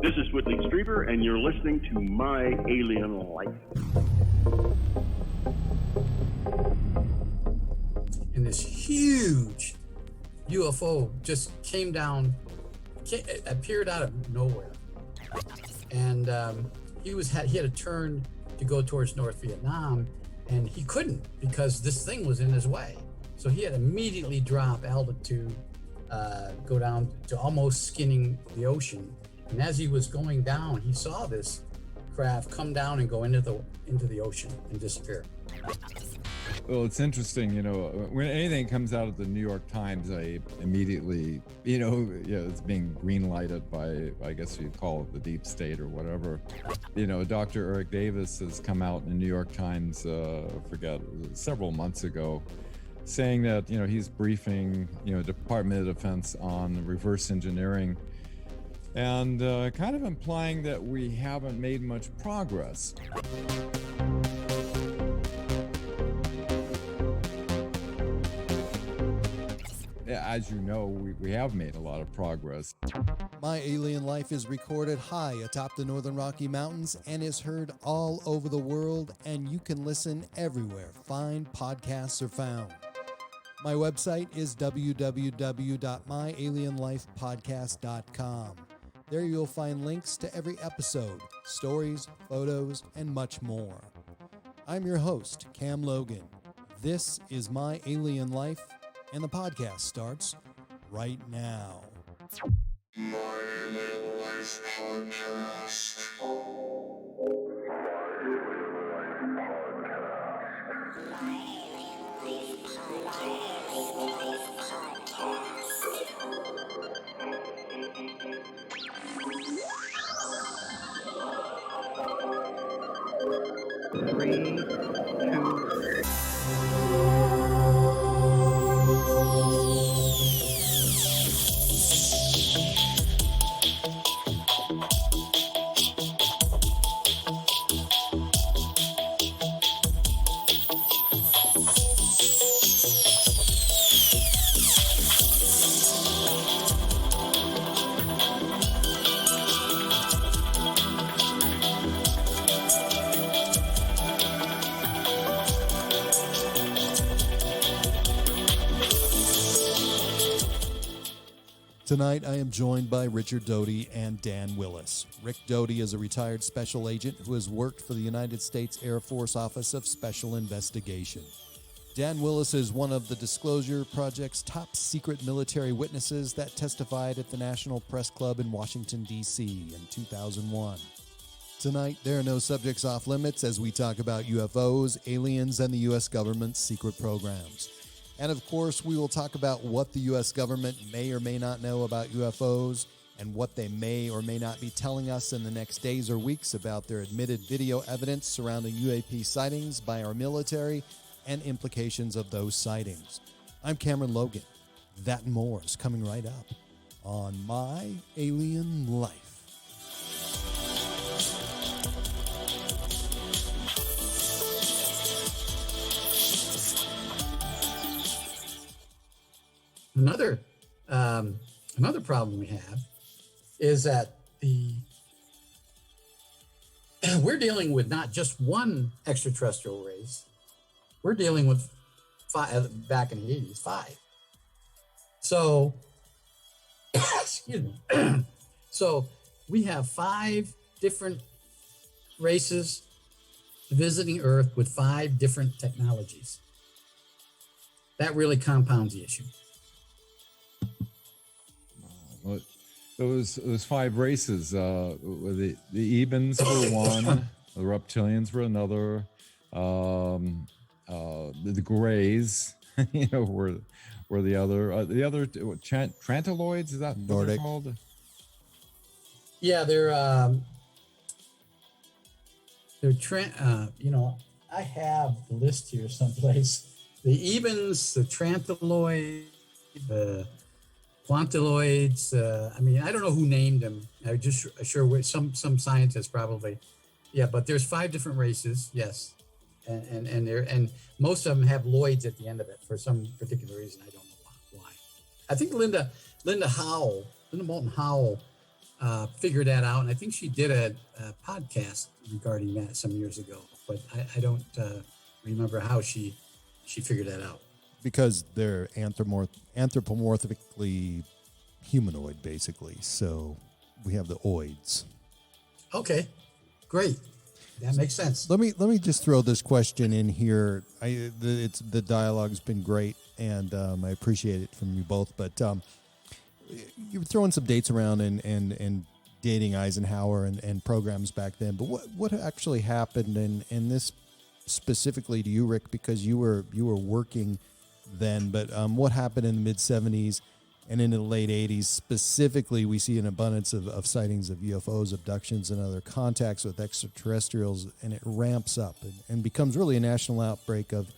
This is Whitley Strieber, and you're listening to My Alien Life. And this huge UFO just came down, appeared out of nowhere. And he had to turn to go towards North Vietnam, and he couldn't because this thing was in his way. So he had to immediately drop altitude, go down to almost skinning the ocean. And as he was going down, he saw this craft come down and go into the ocean and disappear. Well, it's interesting, when anything comes out of the New York Times, I immediately, it's being green lighted by, I guess you'd call it the deep state or whatever. Dr. Eric Davis has come out in the New York Times, several months ago, saying that, he's briefing, Department of Defense on reverse engineering, and kind of implying that we haven't made much progress. As you know, we have made a lot of progress. My Alien Life is recorded high atop the Northern Rocky Mountains and is heard all over the world, and you can listen everywhere fine podcasts are found. My website is www.myalienlifepodcast.com. There you'll find links to every episode, stories, photos, and much more. I'm your host, Cam Logan. This is My Alien Life, and the podcast starts right now. My Alien Life Podcast. Three, two. Tonight, I am joined by Richard Doty and Dan Willis. Rick Doty is a retired special agent who has worked for the United States Air Force Office of Special Investigation. Dan Willis is one of the Disclosure Project's top secret military witnesses that testified at the National Press Club in Washington, D.C. in 2001. Tonight, there are no subjects off limits as we talk about UFOs, aliens, and the U.S. government's secret programs. And of course, we will talk about what the U.S. government may or may not know about UFOs and what they may or may not be telling us in the next days or weeks about their admitted video evidence surrounding UAP sightings by our military and implications of those sightings. I'm Cameron Logan. That and more is coming right up on My Alien Life. Another problem we have is that we're dealing with not just one extraterrestrial race. We're dealing with back in the 80s, 5. So, excuse me. So we have 5 different races visiting Earth with 5 different technologies. That really compounds the issue. Well, those 5 races, the Ebens were one, the reptilians were another, the Greys, were the other. The other Trantiloids, is that what they're called? Yeah, they're I have the list here someplace. The Ebens, the Trantiloid, the Quantiloids. I don't know who named them. I'm just sure some scientists probably. Yeah, but there's 5 different races. Yes, and most of them have loids at the end of it for some particular reason. I don't know why. I think Linda Moulton Howell figured that out, and I think she did a podcast regarding that some years ago. But I don't remember how she figured that out. Because they're anthropomorphically humanoid, basically. So we have the oids. Okay, great. That makes sense. Let me just throw this question in here. The dialogue's been great, and I appreciate it from you both. But you were throwing some dates around and dating Eisenhower and programs back then. But what actually happened, and this specifically to you, Rick, because you were working then. But what happened in the mid '70s and into the late '80s? Specifically, we see an abundance of sightings of UFOs, abductions, and other contacts with extraterrestrials, and it ramps up and becomes really a national outbreak of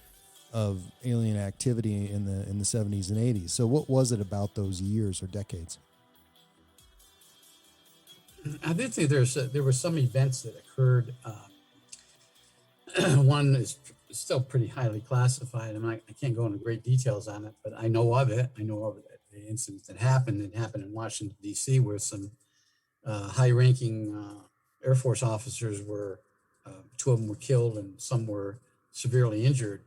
alien activity in the '70s and '80s. So, what was it about those years or decades? I did think there were some events that occurred. One is still pretty highly classified. I can't go into great details on it, but I know of it. I know of it. The incident that happened. It happened in Washington, D.C., where some high-ranking Air Force officers were, two of them were killed and some were severely injured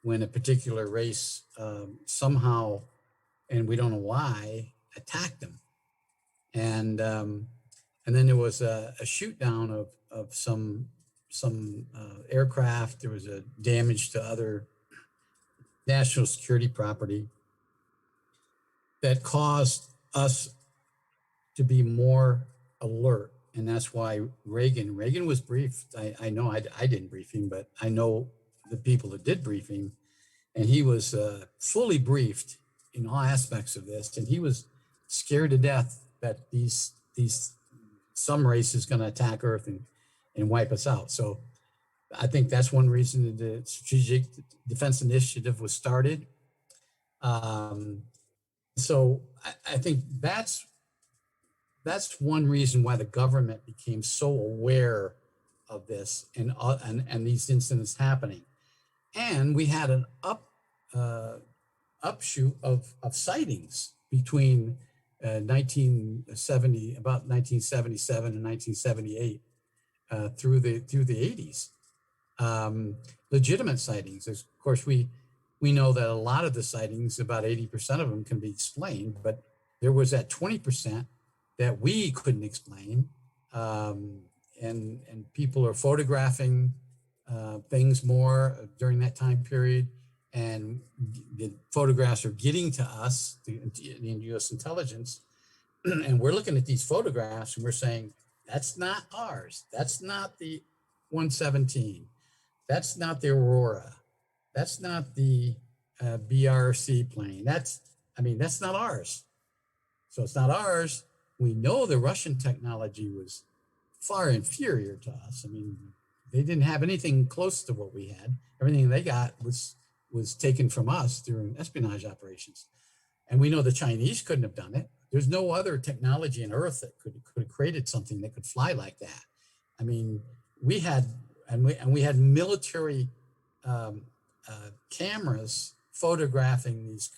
when a particular race somehow, and we don't know why, attacked them. And then there was a shoot down of some aircraft. There was a damage to other national security property that caused us to be more alert. And that's why Reagan was briefed. I know I didn't brief him, but I know the people that did brief him, and he was fully briefed in all aspects of this. And he was scared to death that some race is going to attack Earth and wipe us out. So I think that's one reason the Strategic Defense Initiative was started. So I think that's one reason why the government became so aware of this and these incidents happening. And we had an upshoot of sightings between 1977 and 1978 through the 80s. Legitimate sightings. Of course, we know that a lot of the sightings, about 80% of them, can be explained, but there was that 20% that we couldn't explain, and people are photographing things more during that time period, and the photographs are getting to us, the U.S. intelligence, and we're looking at these photographs and we're saying, that's not ours. That's not the 117. That's not the Aurora. That's not the BRC plane. That's not ours. So it's not ours. We know the Russian technology was far inferior to us. They didn't have anything close to what we had. Everything they got was taken from us during espionage operations. And we know the Chinese couldn't have done it. There's no other technology on Earth that could have created something that could fly like that. We had military cameras photographing these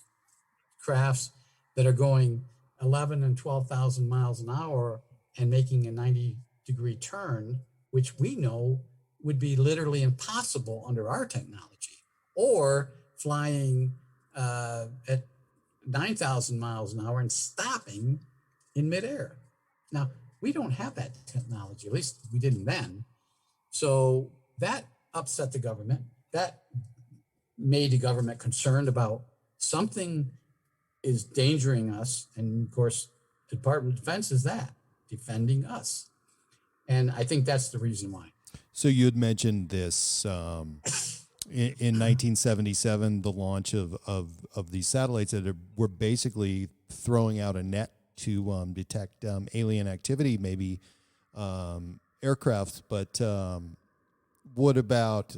crafts that are going 11 and 12,000 miles an hour and making a 90-degree turn, which we know would be literally impossible under our technology, or flying at 9,000 miles an hour and stopping in midair. Now, we don't have that technology, at least we didn't then. So that upset the government. That made the government concerned about something is endangering us. And of course, the Department of Defense is defending us. And I think that's the reason why. So you had mentioned this in 1977, the launch of these satellites that were basically throwing out a net to detect alien activity, maybe aircraft. But what about,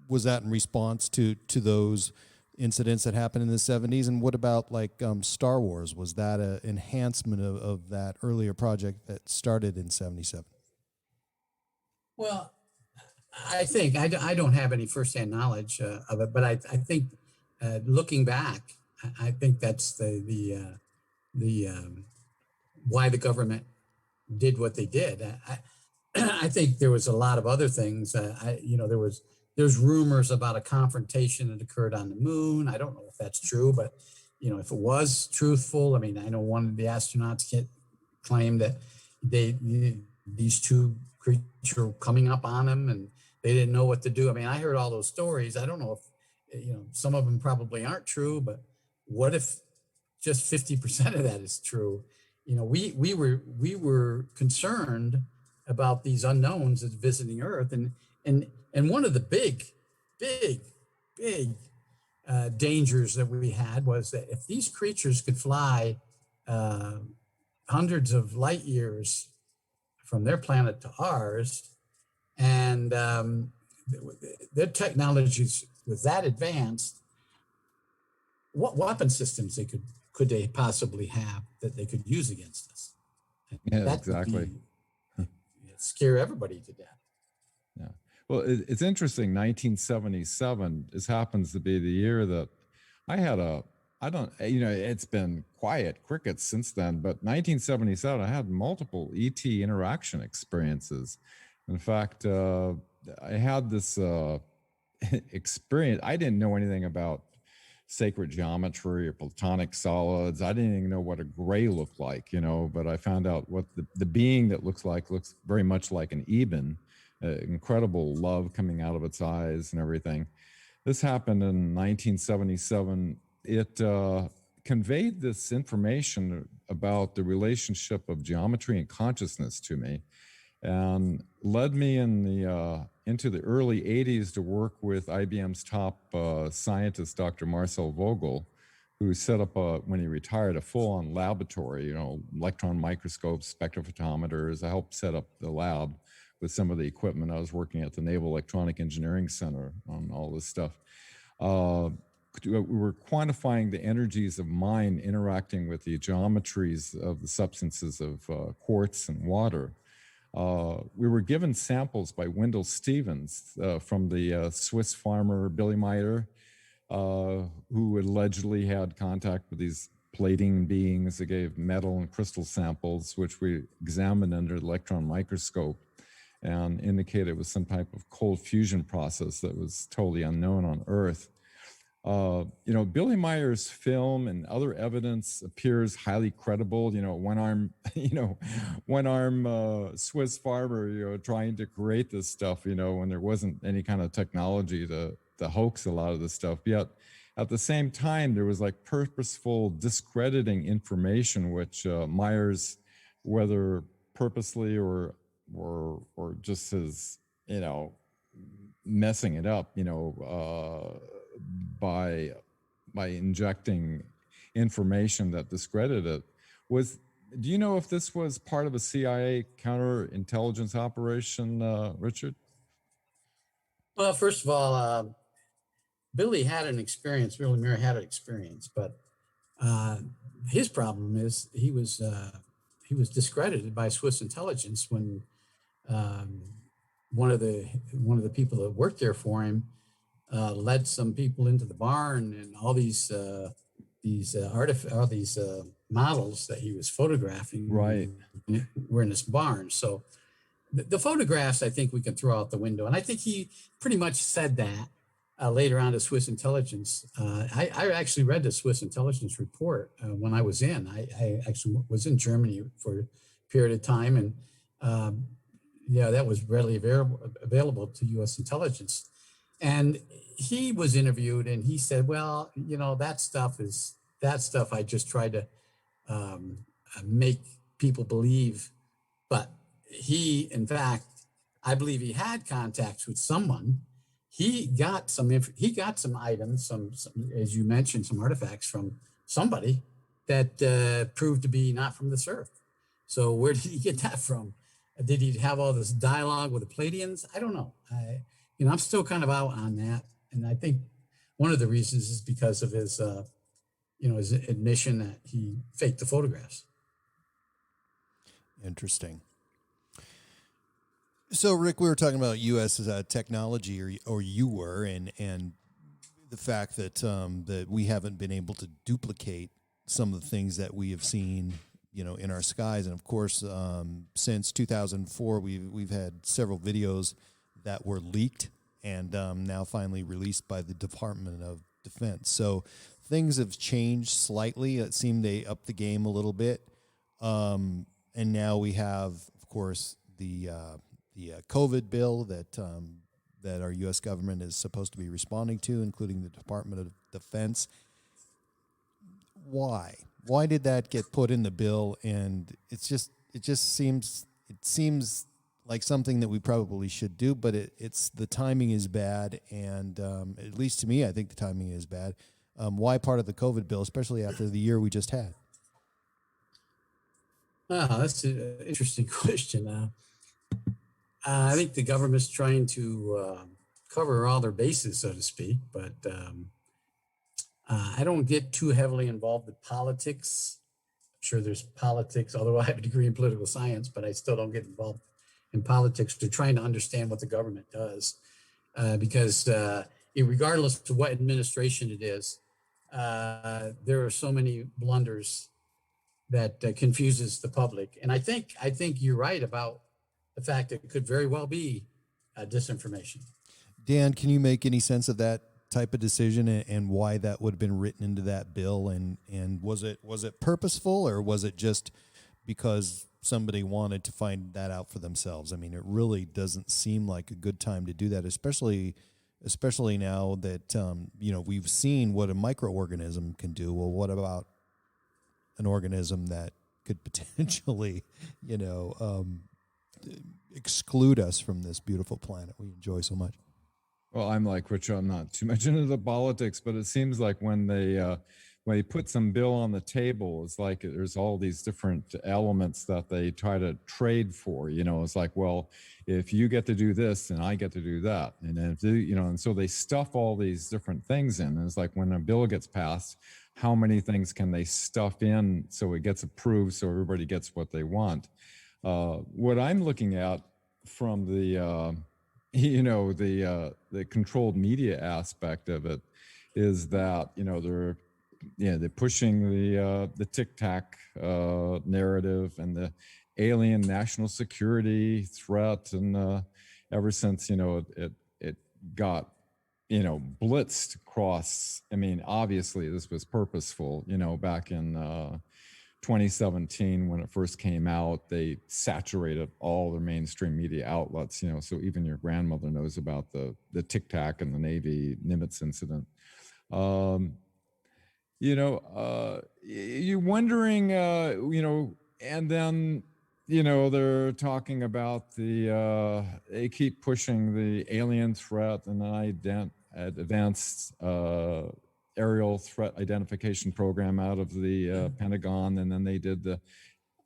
was that in response to those incidents that happened in the 70s? And what about Star Wars? Was that an enhancement of that earlier project that started in 77? Well, I think I don't have any firsthand knowledge of it, but I think looking back, I think that's why the government did what they did. I think there was a lot of other things. There's rumors about a confrontation that occurred on the moon. I don't know if that's true, but if it was truthful, I mean, I know one of the astronauts claimed that these two creatures were coming up on them and they didn't know what to do. I mean, I heard all those stories. I don't know if some of them probably aren't true, but what if just 50% of that is true? We were concerned about these unknowns that's visiting Earth, and one of the big dangers that we had was that if these creatures could fly hundreds of light years from their planet to ours, and their technologies was that advanced, what weapon systems could they possibly have that they could use against us? Yeah, that exactly. Scare everybody to death. Yeah. Well, it's interesting. 1977 happens to be the year that I had it's been quiet crickets since then, but 1977, I had multiple ET interaction experiences. In fact, I had this experience. I didn't know anything about sacred geometry or platonic solids. I didn't even know what a gray looked like, but I found out what the being that looks very much like an Eben, incredible love coming out of its eyes and everything. This happened in 1977. It conveyed this information about the relationship of geometry and consciousness to me, and led me into the early 80s to work with IBM's top scientist, Dr. Marcel Vogel, who set up, when he retired, a full-on laboratory, electron microscopes, spectrophotometers. I helped set up the lab with some of the equipment. I was working at the Naval Electronic Engineering Center on all this stuff. We were quantifying the energies of mind interacting with the geometries of the substances of quartz and water. We were given samples by Wendell Stevens from the Swiss farmer Billy Meyer, who allegedly had contact with these plating beings. They gave metal and crystal samples, which we examined under the electron microscope and indicated it was some type of cold fusion process that was totally unknown on Earth. Billy Meyer's film and other evidence appears highly credible. One arm Swiss farmer, trying to create this stuff, when there wasn't any kind of technology to hoax a lot of this stuff. Yet at the same time, there was like purposeful discrediting information, which Myers, whether purposely or just as, messing it up, by injecting information that discredited it. Do you know if this was part of a CIA counterintelligence operation, Richard? Well, first of all, Billy Meyer had an experience, but his problem is he was discredited by Swiss intelligence when one of the people that worked there for him led some people into the barn, and all these models that he was photographing were in this barn. So the photographs, I think we can throw out the window. And I think he pretty much said that later on to Swiss intelligence. I actually read the Swiss intelligence report when I was in. I actually was in Germany for a period of time, and that was readily available to U.S. intelligence. And he was interviewed, and he said, "Well, that stuff I just tried to make people believe." But he, in fact, I believe he had contacts with someone. He got some items, some as you mentioned, some artifacts from somebody that proved to be not from this earth. So where did he get that from? Did he have all this dialogue with the Pleiadians? I don't know. I'm still kind of out on that. And I think one of the reasons is because of his, his admission that he faked the photographs. Interesting. So, Rick, we were talking about U.S. technology, or you were, and the fact that that we haven't been able to duplicate some of the things that we have seen, in our skies. And of course, since 2004, we've had several videos that were leaked and now finally released by the Department of Defense. So things have changed slightly. It seemed they upped the game a little bit. And now we have, of course, the COVID bill that our U.S. government is supposed to be responding to, including the Department of Defense. Why? Why did that get put in the bill? And it just seems like something that we probably should do, but it's the timing is bad, and at least to me, I think the timing is bad. Why part of the COVID bill, especially after the year we just had? That's an interesting question. I think the government's trying to cover all their bases, so to speak, but I don't get too heavily involved with politics. I'm sure there's politics, although I have a degree in political science, but I still don't get involved in politics. They're trying to understand what the government does, because regardless of what administration it is, there are so many blunders that confuses the public. And I think you're right about the fact that it could very well be disinformation. Dan, can you make any sense of that type of decision and why that would have been written into that bill? And was it purposeful, or was it just because somebody wanted to find that out for themselves? I mean, it really doesn't seem like a good time to do that, especially now that we've seen what a microorganism can do. Well, what about an organism that could potentially, exclude us from this beautiful planet we enjoy so much? Well, I'm like Richard. I'm not too much into the politics, but it seems like when they put some bill on the table, it's like there's all these different elements that they try to trade for. It's like, well, if you get to do this, then I get to do that, and then and so they stuff all these different things in. And it's like when a bill gets passed, how many things can they stuff in so it gets approved, so everybody gets what they want? What I'm looking at from the the controlled media aspect of it is that they're pushing the Tic Tac narrative and the alien national security threat, and ever since it got blitzed across. I mean, obviously this was purposeful. Back in 2017 when it first came out, they saturated all their mainstream media outlets, so even your grandmother knows about the Tic Tac and the Navy Nimitz incident. You're wondering, and then they're talking about they keep pushing the alien threat and advanced aerial threat identification program out of the Pentagon, and then they did the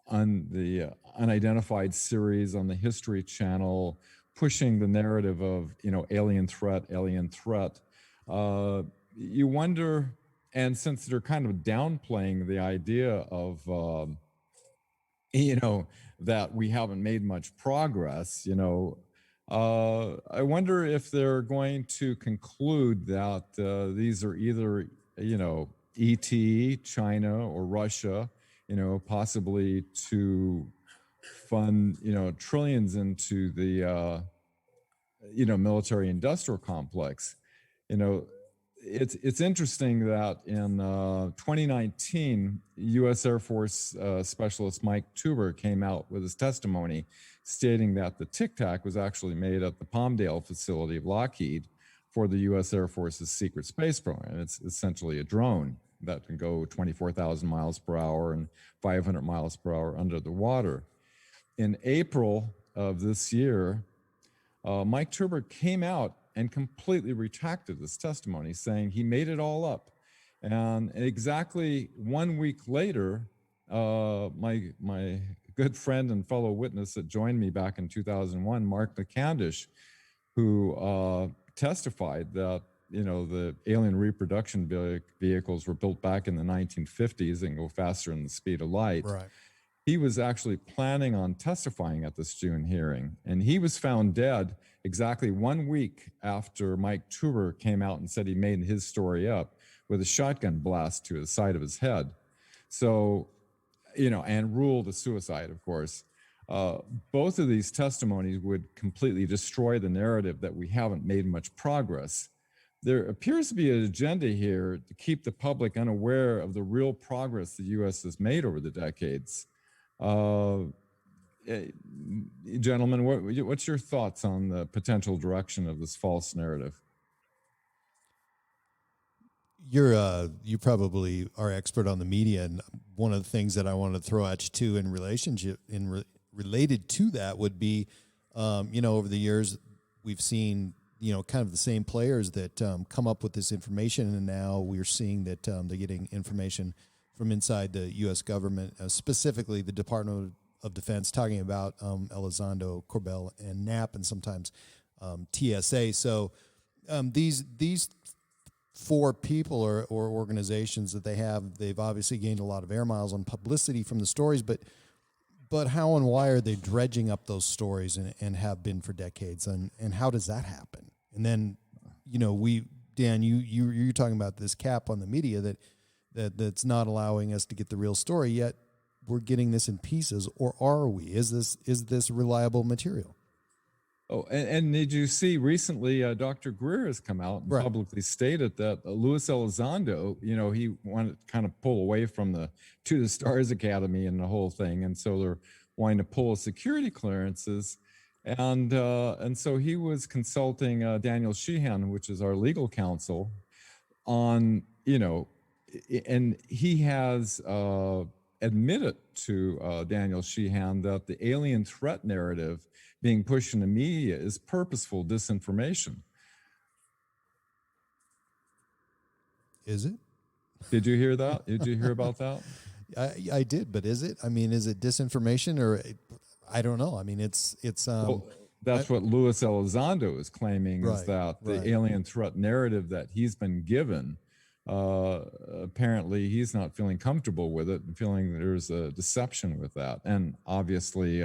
unidentified series on the History Channel, pushing the narrative of alien threat. You wonder, and since they're kind of downplaying the idea of that we haven't made much progress, I wonder if they're going to conclude that these are either, ET, China, or Russia, possibly to fund, trillions into the, military industrial complex. It's interesting that in 2019, U.S. Air Force Specialist Mike Tuber came out with his testimony stating that the Tic Tac was actually made at the Palmdale facility of Lockheed for the U.S. Air Force's secret space program. It's essentially a drone that can go 24,000 miles per hour and 500 miles per hour under the water. In April of this year, Mike Tuber came out and completely retracted this testimony, saying he made it all up. And exactly 1 week later, my good friend and fellow witness that joined me back in 2001, Mark McCandish, who testified that the alien reproduction vehicles were built back in the 1950s and go faster than the speed of light. Right. he was actually planning on testifying at this June hearing, and he was found dead exactly 1 week after Mike Tuber came out and said he made his story up with a shotgun blast to the side of his head. So, and ruled a suicide, of course. Both of these testimonies would completely destroy the narrative that we haven't made much progress. There appears to be an agenda here to keep the public unaware of the real progress the U.S. has made over the decades. Gentlemen, what's your thoughts on the potential direction of this false narrative? You probably are expert on the media, and one of the things that I want to throw at you too in related to that would be, over the years we've seen kind of the same players that come up with this information, and now we're seeing that they're getting information from inside the U.S. government, specifically the Department of Defense, talking about Elizondo, Corbell, and Knapp, and sometimes TSA. So these four people or organizations that they've obviously gained a lot of air miles on publicity from the stories, but how and why are they dredging up those stories and have been for decades, and how does that happen? And then, Dan, you're talking about this cap on the media that's not allowing us to get the real story, yet we're getting this in pieces, or are we? Is this reliable material? Oh, and did you see recently Dr. Greer has come out and publicly stated that Luis Elizondo, he wanted to kind of pull away from the To the Stars Academy and the whole thing, and so they're wanting to pull security clearances, and so he was consulting Daniel Sheehan, which is our legal counsel, on and he has admitted to Daniel Sheehan that the alien threat narrative being pushed in the media is purposeful disinformation. Is it? Did you hear that? Did you hear about that? I did, but is it? I mean, is it disinformation, or I don't know. I mean, it's. Well, that's what Luis Elizondo is claiming, is that the alien threat narrative that he's been given, apparently he's not feeling comfortable with it, and feeling there's a deception with that. And obviously,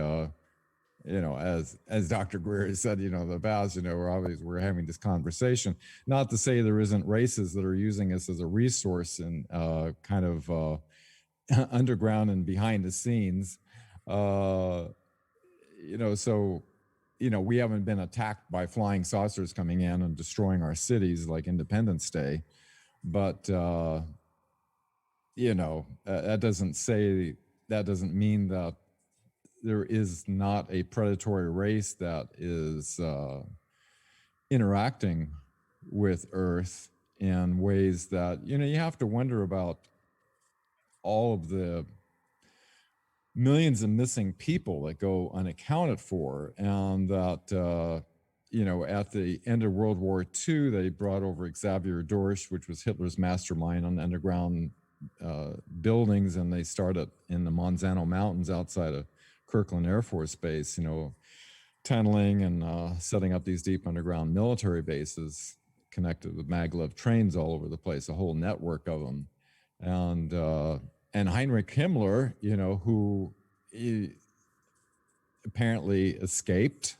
as Dr. Greer said, the Baz, we're having this conversation. Not to say there isn't races that are using us as a resource in kind of underground and behind the scenes. So we haven't been attacked by flying saucers coming in and destroying our cities like Independence Day. But, that doesn't mean that there is not a predatory race that is interacting with Earth in ways that, you have to wonder about all of the millions of missing people that go unaccounted for. And that, at the end of World War II, they brought over Xavier Dorsch, which was Hitler's mastermind on underground buildings, and they started in the Monsanto Mountains outside of Kirkland Air Force Base, tunneling and setting up these deep underground military bases connected with maglev trains all over the place, a whole network of them. And Heinrich Himmler, who apparently escaped,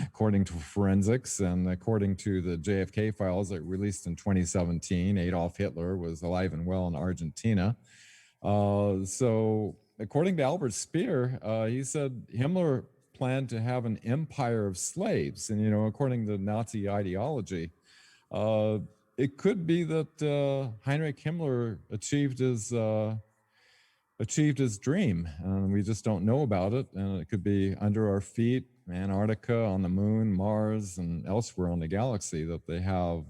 according to forensics and according to the JFK files that were released in 2017, Adolf Hitler was alive and well in Argentina. So according to Albert Speer, he said Himmler planned to have an empire of slaves. And, according to Nazi ideology, it could be that Heinrich Himmler achieved his dream, and we just don't know about it. And it could be under our feet, Antarctica, on the moon, Mars, and elsewhere on the galaxy, that they have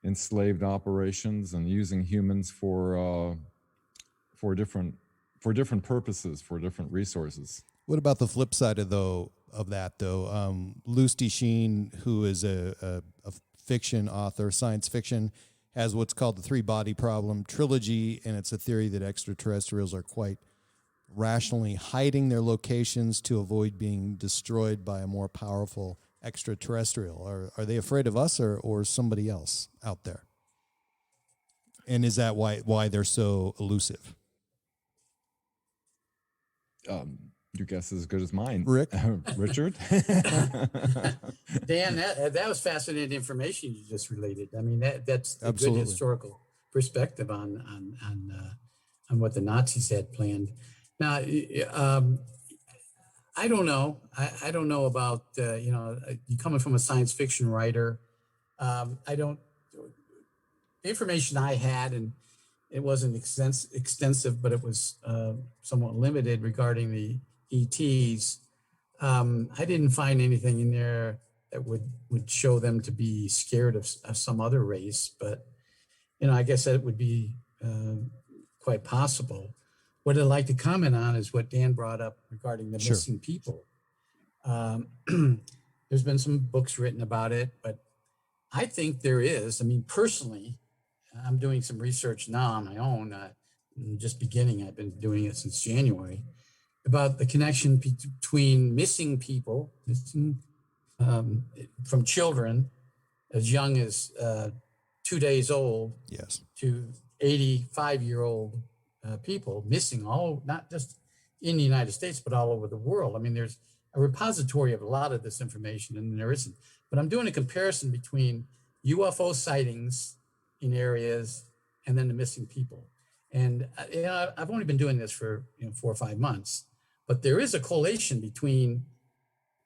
enslaved operations and using humans for different purposes, for different resources. What about the flip side of that, Lucy Sheen, who is a fiction author, science fiction, has what's called the three-body problem trilogy, and it's a theory that extraterrestrials are quite rationally hiding their locations to avoid being destroyed by a more powerful extraterrestrial. Are they afraid of us or somebody else out there? And is that why they're so elusive? Your guess is as good as mine. Rick? Richard? Dan, that was fascinating information you just related. I mean, that's a Absolutely. good historical perspective on what the Nazis had planned. Now, I don't know. I don't know about you coming from a science fiction writer. I don't. The information I had, and it wasn't extensive, but it was somewhat limited regarding the ETs. I didn't find anything in there that would show them to be scared of some other race, but I guess that would be quite possible. What I'd like to comment on is what Dan brought up regarding the Sure. missing people. There's been some books written about it, but I think there is. I mean, personally, I'm doing some research now on my own, just beginning. I've been doing it since January, about the connection between missing people, from children as young as 2 days old, Yes. to 85-year-old people missing, not just in the United States, but all over the world. I mean, there's a repository of a lot of this information, and there isn't. But I'm doing a comparison between UFO sightings in areas and then the missing people. And I've only been doing this for 4 or 5 months, but there is a correlation between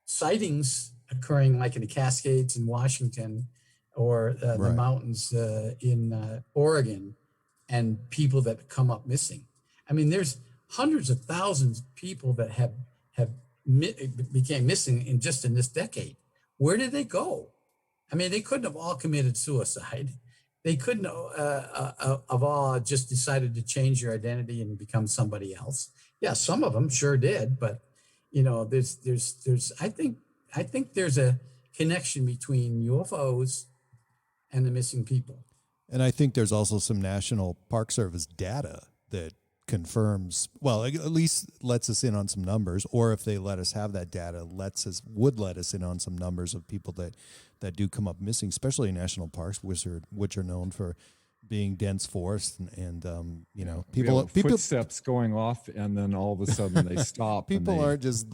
sightings occurring like in the Cascades in Washington, or the Right. mountains in Oregon, and people that come up missing. I mean, there's hundreds of thousands of people that have became missing in this decade. Where did they go? I mean, they couldn't have all committed suicide. They couldn't have all just decided to change their identity and become somebody else. Yeah, some of them sure did, but there's I think there's a connection between UFOs and the missing people. And I think there's also some National Park Service data that confirms, well, at least lets us in on some numbers, or if they let us have that data, would let us in on some numbers of people that do come up missing, especially in national parks, which are known for being dense forests and people footsteps going off, and then all of a sudden they stop. People aren't just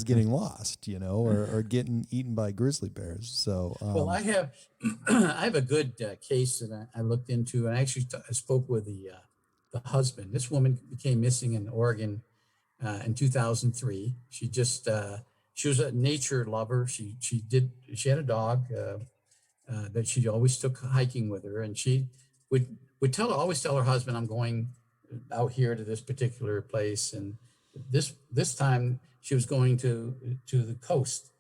getting lost, or getting eaten by grizzly bears. So well, I have a good case that I looked into, and I actually spoke with the husband. This woman became missing in Oregon in 2003. She was a nature lover. She had a dog that she always took hiking with her, and she would always tell her husband, "I'm going out here to this particular place." And this time she was going to the coast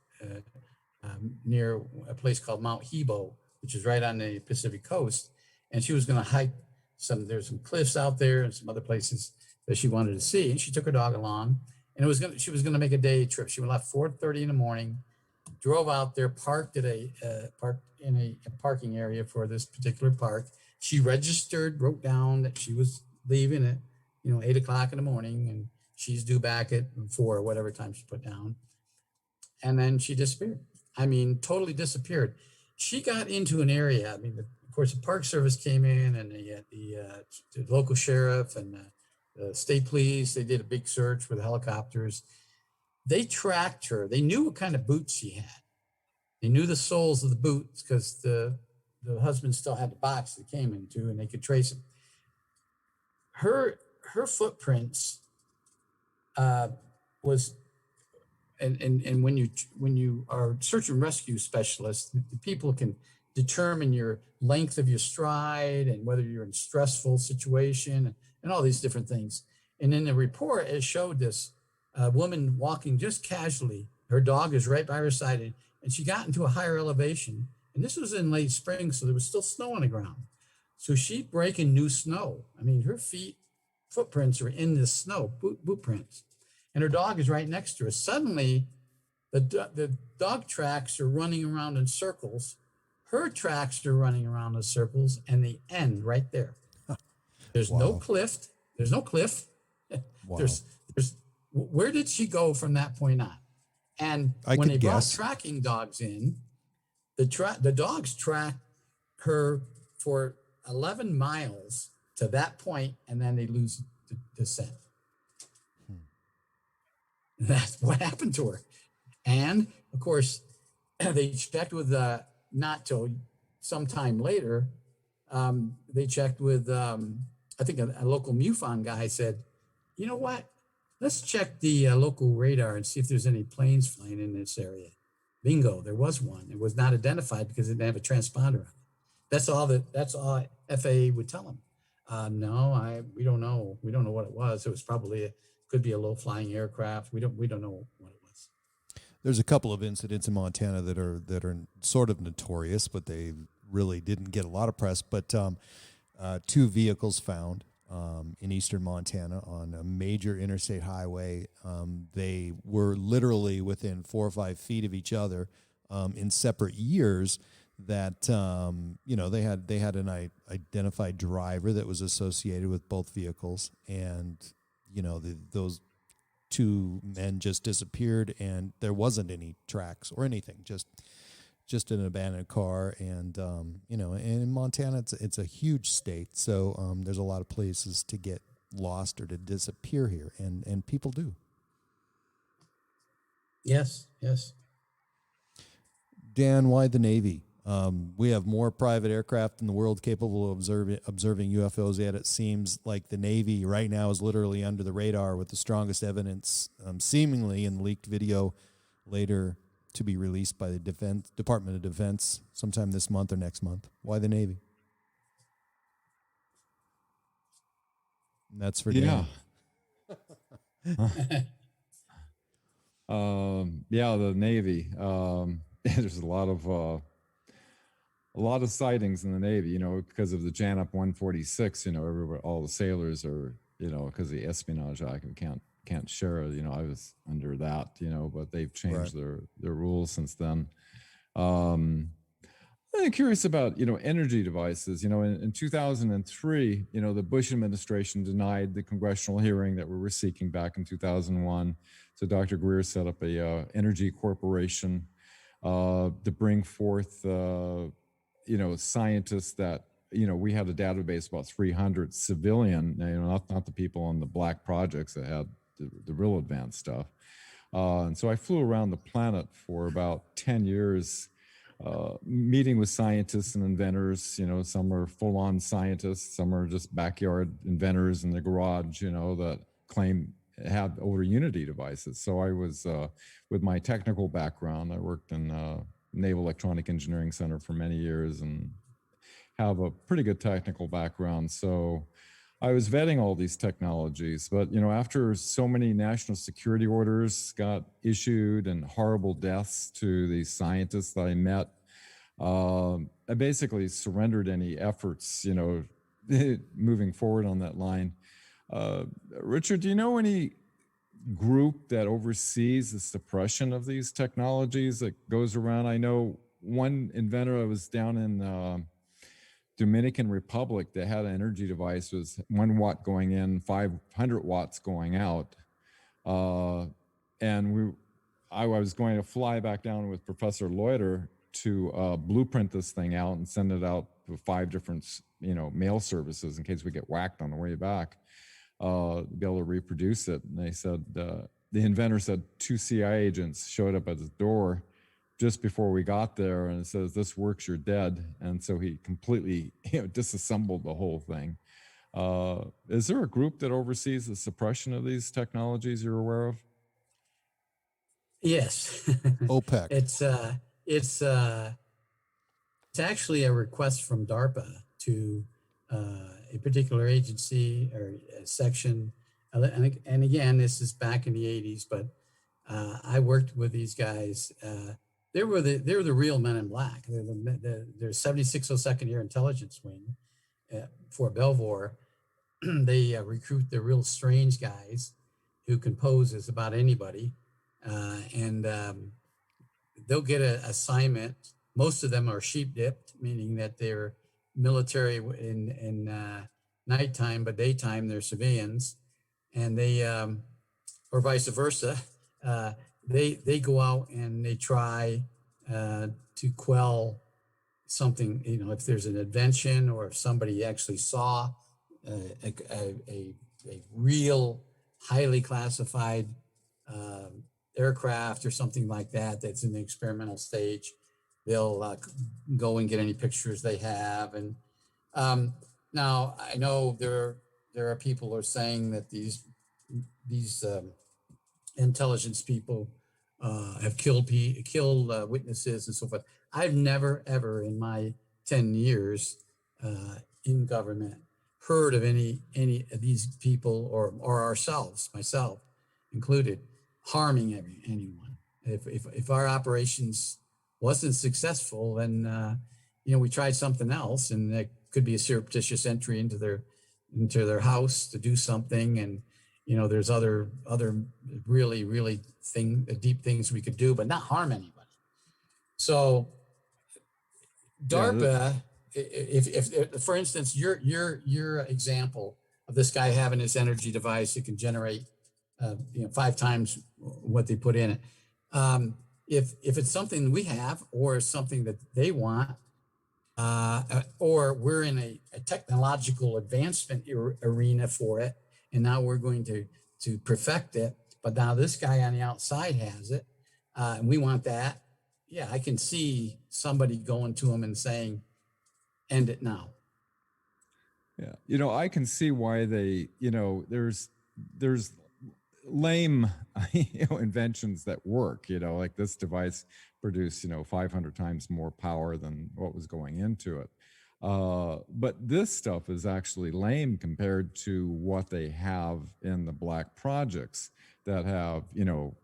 near a place called Mount Hebo, which is right on the Pacific coast, and she was going to hike there's some cliffs out there and some other places that she wanted to see. And she took her dog along, and she was going to make a day trip. She left 4:30 in the morning, drove out there, parked in a parking area for this particular park. She registered, wrote down that she was leaving at 8 o'clock in the morning, and she's due back at 4 or whatever time she put down. And then she disappeared. I mean, totally disappeared. She got into an area. I mean, of course, the Park Service came in, and the local sheriff and the state police. They did a big search with helicopters. They tracked her. They knew what kind of boots she had. They knew the soles of the boots because the husband still had the box they came into, and they could trace them. Her footprints was, and when you are search and rescue specialists, the people can determine your length of your stride and whether you're in a stressful situation and all these different things. And in the report, it showed this woman walking just casually. Her dog is right by her side, and she got into a higher elevation. And this was in late spring, so there was still snow on the ground. So she's breaking new snow. I mean, her footprints are in the snow, boot prints. And her dog is right next to her. Suddenly, the dog tracks are running around in circles. Her tracks are running around in circles, and they end right there. There's no cliff. There's no cliff. Wow. There's where did she go from that point on? And when they brought tracking dogs in, the dogs track her for 11 miles to that point, and then they lose the scent. That's what happened to her. And of course, they checked with not till sometime later. They checked with I think a local MUFON guy said, you know what? Let's check the local radar and see if there's any planes flying in this area. Bingo, there was one. It was not identified because it didn't have a transponder on it. That's all FAA would tell them. No, we don't know. We don't know what it was. It was probably could be a low flying aircraft. We don't know what it was. There's a couple of incidents in Montana that are sort of notorious, but they really didn't get a lot of press. But 2 vehicles found in eastern Montana on a major interstate highway. They were literally within 4 or 5 feet of each other in separate years. That they had an identified driver that was associated with both vehicles, and those 2 men just disappeared, and there wasn't any tracks or anything, just an abandoned car. And and in Montana it's a huge state, so there's a lot of places to get lost or to disappear here, and people do. Yes. Dan, why the Navy? We have more private aircraft in the world capable of observing UFOs, yet it seems like the Navy right now is literally under the radar with the strongest evidence, seemingly in leaked video later to be released by the Department of Defense sometime this month or next month. Why the Navy? And that's for Dan. The Navy. There's a lot of sightings in the Navy, because of the JANUP 146. All the sailors are, because of the Espionage Act, we can't share it. I was under that, but they've changed their rules since then. I'm curious about, energy devices. In 2003, the Bush administration denied the congressional hearing that we were seeking back in 2001. So Dr. Greer set up a energy corporation to bring forth, scientists that, we had a database about 300 civilian, not the people on the black projects that had the real advanced stuff. And so I flew around the planet for about 10 years, meeting with scientists and inventors. Some are full-on scientists, some are just backyard inventors in the garage, that claim have older Unity devices. So I was, with my technical background, I worked in Naval Electronic Engineering Center for many years and have a pretty good technical background. So I was vetting all these technologies, but after so many national security orders got issued and horrible deaths to these scientists that I met, I basically surrendered any efforts, moving forward on that line. Richard, do you know any group that oversees the suppression of these technologies that goes around? I know one inventor, I was down in Dominican Republic, that had an energy device, was 1 watt going in, 500 watts going out. And I was going to fly back down with Professor Loiter to blueprint this thing out and send it out to 5 different, mail services in case we get whacked on the way back, to be able to reproduce it. And they said, the inventor said 2 CIA agents showed up at his door just before we got there, and it says, "This works, you're dead." And so he completely, disassembled the whole thing. Is there a group that oversees the suppression of these technologies you're aware of? Yes. OPEC. It's actually a request from DARPA to a particular agency or a section. And again, this is back in the 80s, but I worked with these guys. They were the real men in black. They're 7602nd Air Intelligence Wing, Fort Belvoir. They recruit the real strange guys who can pose as about anybody, and they'll get an assignment. Most of them are sheep dipped, meaning that they're military in nighttime, but daytime they're civilians, and they or vice versa. They go out and they try to quell something, if there's an invention or if somebody actually saw a real highly classified aircraft or something like that that's in the experimental stage. They'll go and get any pictures they have. And now I know there are people who are saying that these intelligence people have killed witnesses and so forth. I've never ever in my 10 years in government heard of any of these people or ourselves, myself included, harming anyone. If our operations wasn't successful, then we tried something else, and that could be a surreptitious entry into their house to do something. And there's other really deep things we could do, but not harm anybody. So DARPA, if for instance, your example of this guy having his energy device that can generate 5 times what they put in it. If it's something we have, or something that they want, or we're in a technological advancement arena for it, and now we're going to perfect it, but now this guy on the outside has it, and we want that. Yeah, I can see somebody going to him and saying, end it now. Yeah. I can see why they, there's lame, inventions that work, like this device produced, 500 times more power than what was going into it. But this stuff is actually lame compared to what they have in the black projects that have,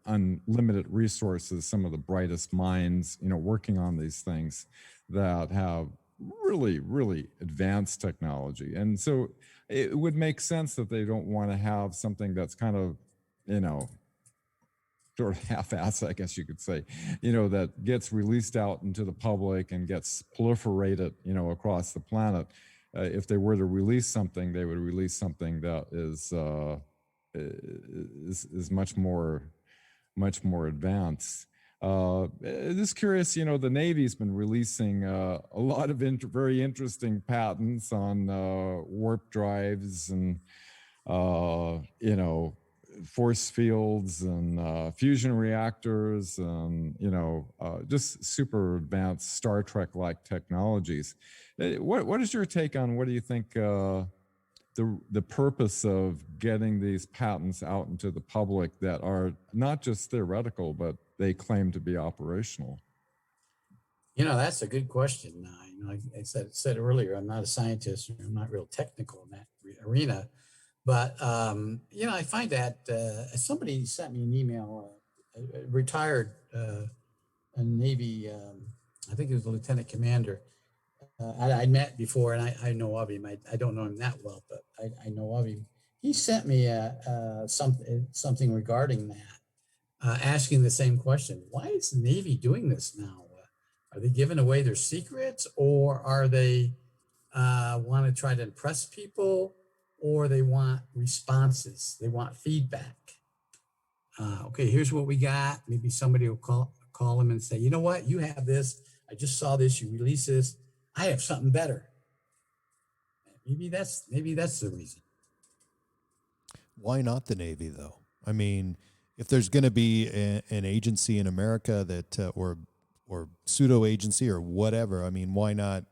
unlimited resources, some of the brightest minds, working on these things that have really, really advanced technology. And so it would make sense that they don't want to have something that's kind of, sort of half-ass, I guess you could say, that gets released out into the public and gets proliferated, across the planet. If they were to release something, they would release something that is much more advanced. Just curious, the Navy's been releasing a lot of very interesting patents on warp drives and force fields and fusion reactors and just super advanced Star Trek-like technologies. What is your take on, what do you think the purpose of getting these patents out into the public that are not just theoretical, but they claim to be operational? That's a good question. Like I said earlier, I'm not a scientist. I'm not real technical in that arena. But, I find that somebody sent me an email, a retired Navy, I think he was a lieutenant commander. I'd met before, and I know of him. I don't know him that well, but I know of him. He sent me something regarding that, asking the same question. Why is the Navy doing this now? Are they giving away their secrets, or are they want to try to impress people? Or they want responses, they want feedback. Okay, here's what we got. Maybe somebody will call them and say, you know what, you have this. I just saw this, you release this. I have something better. Maybe that's the reason. Why not the Navy, though? I mean, if there's going to be an agency in America that, or pseudo agency or whatever, I mean, why not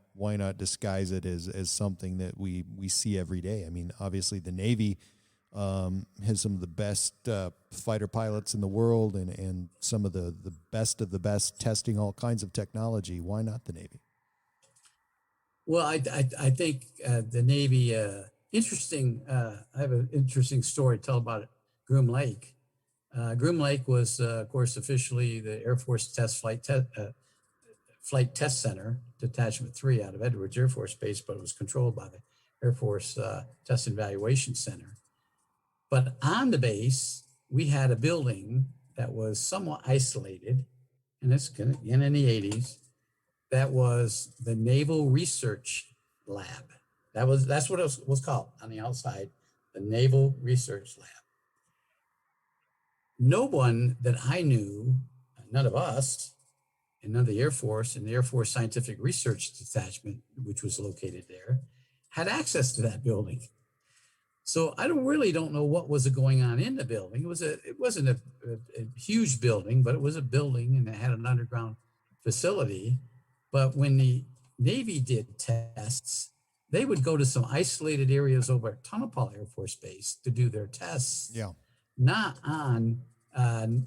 disguise it as something that we see every day? I mean, obviously the Navy has some of the best fighter pilots in the world and some of the best of the best testing all kinds of technology. Why not the Navy? Well, I think the Navy, interesting. I have an interesting story to tell about it. Groom Lake. Groom Lake was, of course, officially the Air Force Flight Test Center, Detachment 3 out of Edwards Air Force Base, but it was controlled by the Air Force Test and Evaluation Center. But on the base, we had a building that was somewhat isolated, and this again in the 80s, that was the Naval Research Lab. That's what it was called on the outside, the Naval Research Lab. No one that I knew, none of us, and none of the Air Force and the Air Force Scientific Research Detachment, which was located there, had access to that building. So I don't know what was going on in the building. It wasn't a huge building, but it was a building and it had an underground facility. But when the Navy did tests, they would go to some isolated areas over at Tonopah Air Force Base to do their tests, Yeah. not on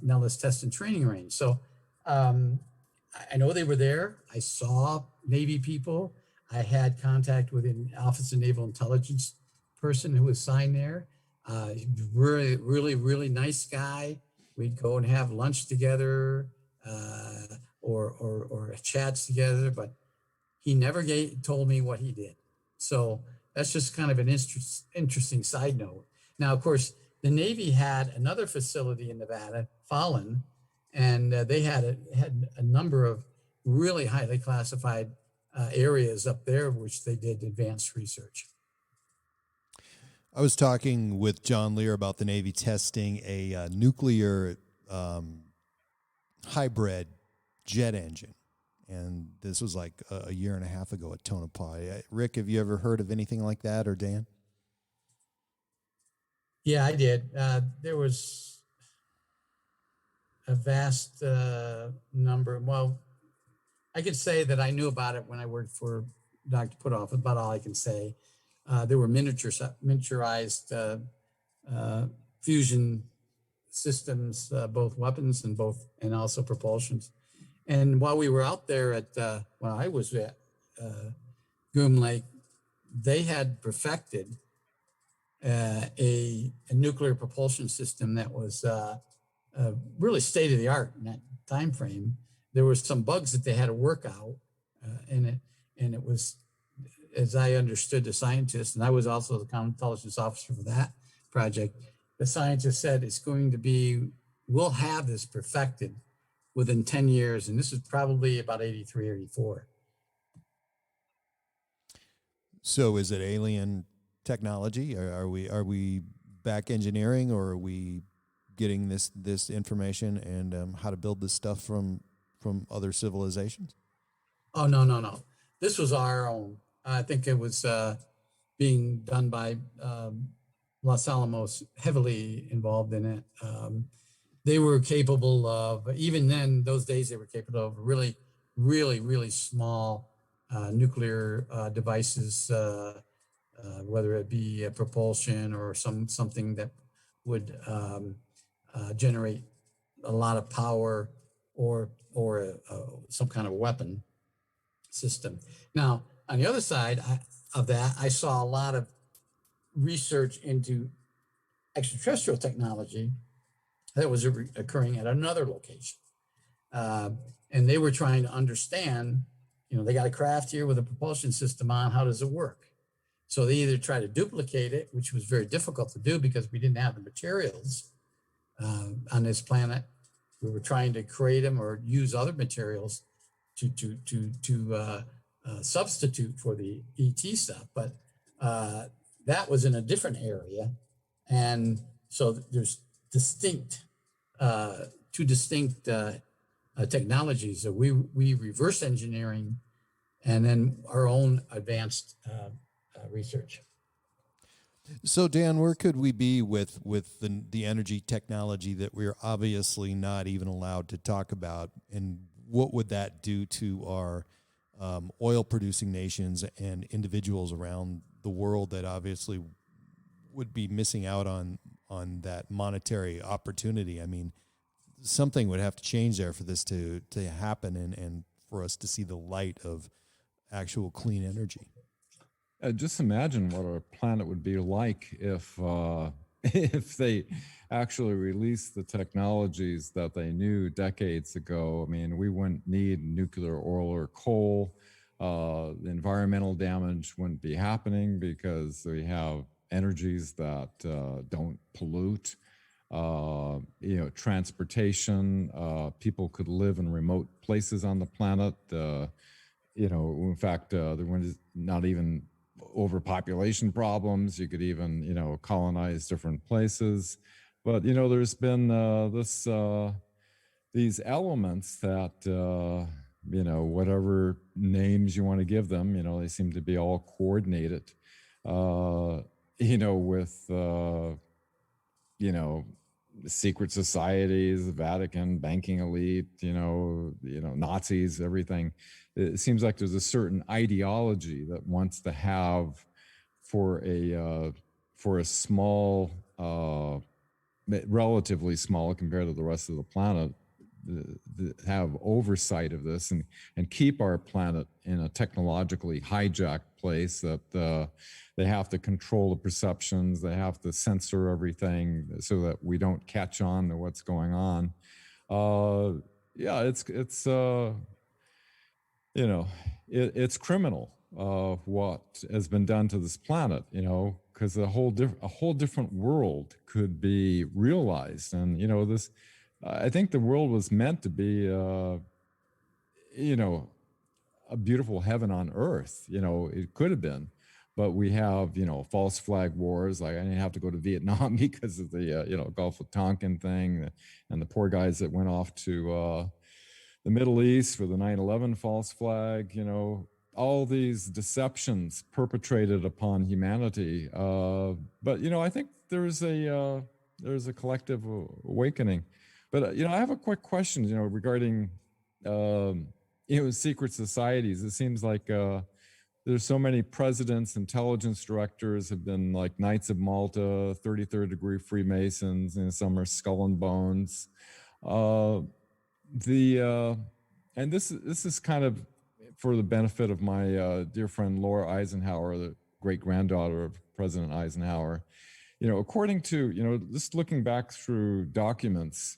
Nellis Test and Training Range. So um, I know they were there. I saw Navy people. I had contact with an Office of Naval Intelligence person who was assigned there. Really, really, really nice guy. We'd go and have lunch together or chats together, but he never told me what he did. So that's just kind of an interesting side note. Now, of course, the Navy had another facility in Nevada, Fallon, and they had a number of really highly classified areas up there, which they did advanced research. I was talking with John Lear about the Navy testing a nuclear hybrid jet engine. And this was like a year and a half ago at Tonopah. Rick, have you ever heard of anything like that, or Dan? Yeah, I did. There was a vast number. Well, I could say that I knew about it when I worked for Dr. Putoff. About all I can say. There were miniaturized fusion systems, both weapons and also propulsions. And while we were out there when I was at Groom Lake, they had perfected a nuclear propulsion system that was really state of the art in that time frame. There were some bugs that they had to work out in it, and it was, as I understood the scientists, and I was also the counterintelligence officer for that project, the scientists said we'll have this perfected within 10 years. And this is probably about 83, 84. So is it alien technology? Are we back engineering, or are we getting this information and how to build this stuff from other civilizations? Oh, no. This was our own. I think it was being done by Los Alamos, heavily involved in it. They were capable of, even then, those days, they were capable of really, really, really small nuclear devices, whether it be a propulsion or something that would generate a lot of power or some kind of weapon system. Now, on the other side of that, I saw a lot of research into extraterrestrial technology that was occurring at another location. And they were trying to understand, they got a craft here with a propulsion system on, how does it work? So they either try to duplicate it, which was very difficult to do because we didn't have the materials on this planet. We were trying to create them or use other materials to substitute for the ET stuff. But that was in a different area. And so there's two distinct technologies. So we reverse engineering and then our own advanced research. So Dan, where could we be with the energy technology that we're obviously not even allowed to talk about, and what would that do to our oil producing nations and individuals around the world that obviously would be missing out on that monetary opportunity? I mean, something would have to change there for this to happen and for us to see the light of actual clean energy. Just imagine what our planet would be like if they actually released the technologies that they knew decades ago. I mean, we wouldn't need nuclear, oil, or coal. The environmental damage wouldn't be happening because we have energies that don't pollute. Transportation, people could live in remote places on the planet. In fact, there was not even overpopulation problems. You could even, colonize different places. But, there's been these elements that, whatever names you want to give them, they seem to be all coordinated. with secret societies, the Vatican, banking elite, Nazis, everything. It seems like there's a certain ideology that wants to have for a small, relatively small compared to the rest of the planet, have oversight of this and keep our planet in a technologically hijacked place that they have to control the perceptions, they have to censor everything so that we don't catch on to what's going on. It's criminal what has been done to this planet, because a whole different world could be realized. And this, I think the world was meant to be a beautiful heaven on earth. It could have been, but we have false flag wars. Like, I didn't have to go to Vietnam because of the Gulf of Tonkin thing, and the poor guys that went off to the Middle East for the 9/11 false flag. All these deceptions perpetrated upon humanity. But I think there's a collective awakening. But I have a quick question, regarding secret societies. It seems like there's so many presidents, intelligence directors have been like Knights of Malta, 33rd degree Freemasons, and some are Skull and Bones. And this is kind of for the benefit of my dear friend Laura Eisenhower, the great granddaughter of President Eisenhower. According to just looking back through documents,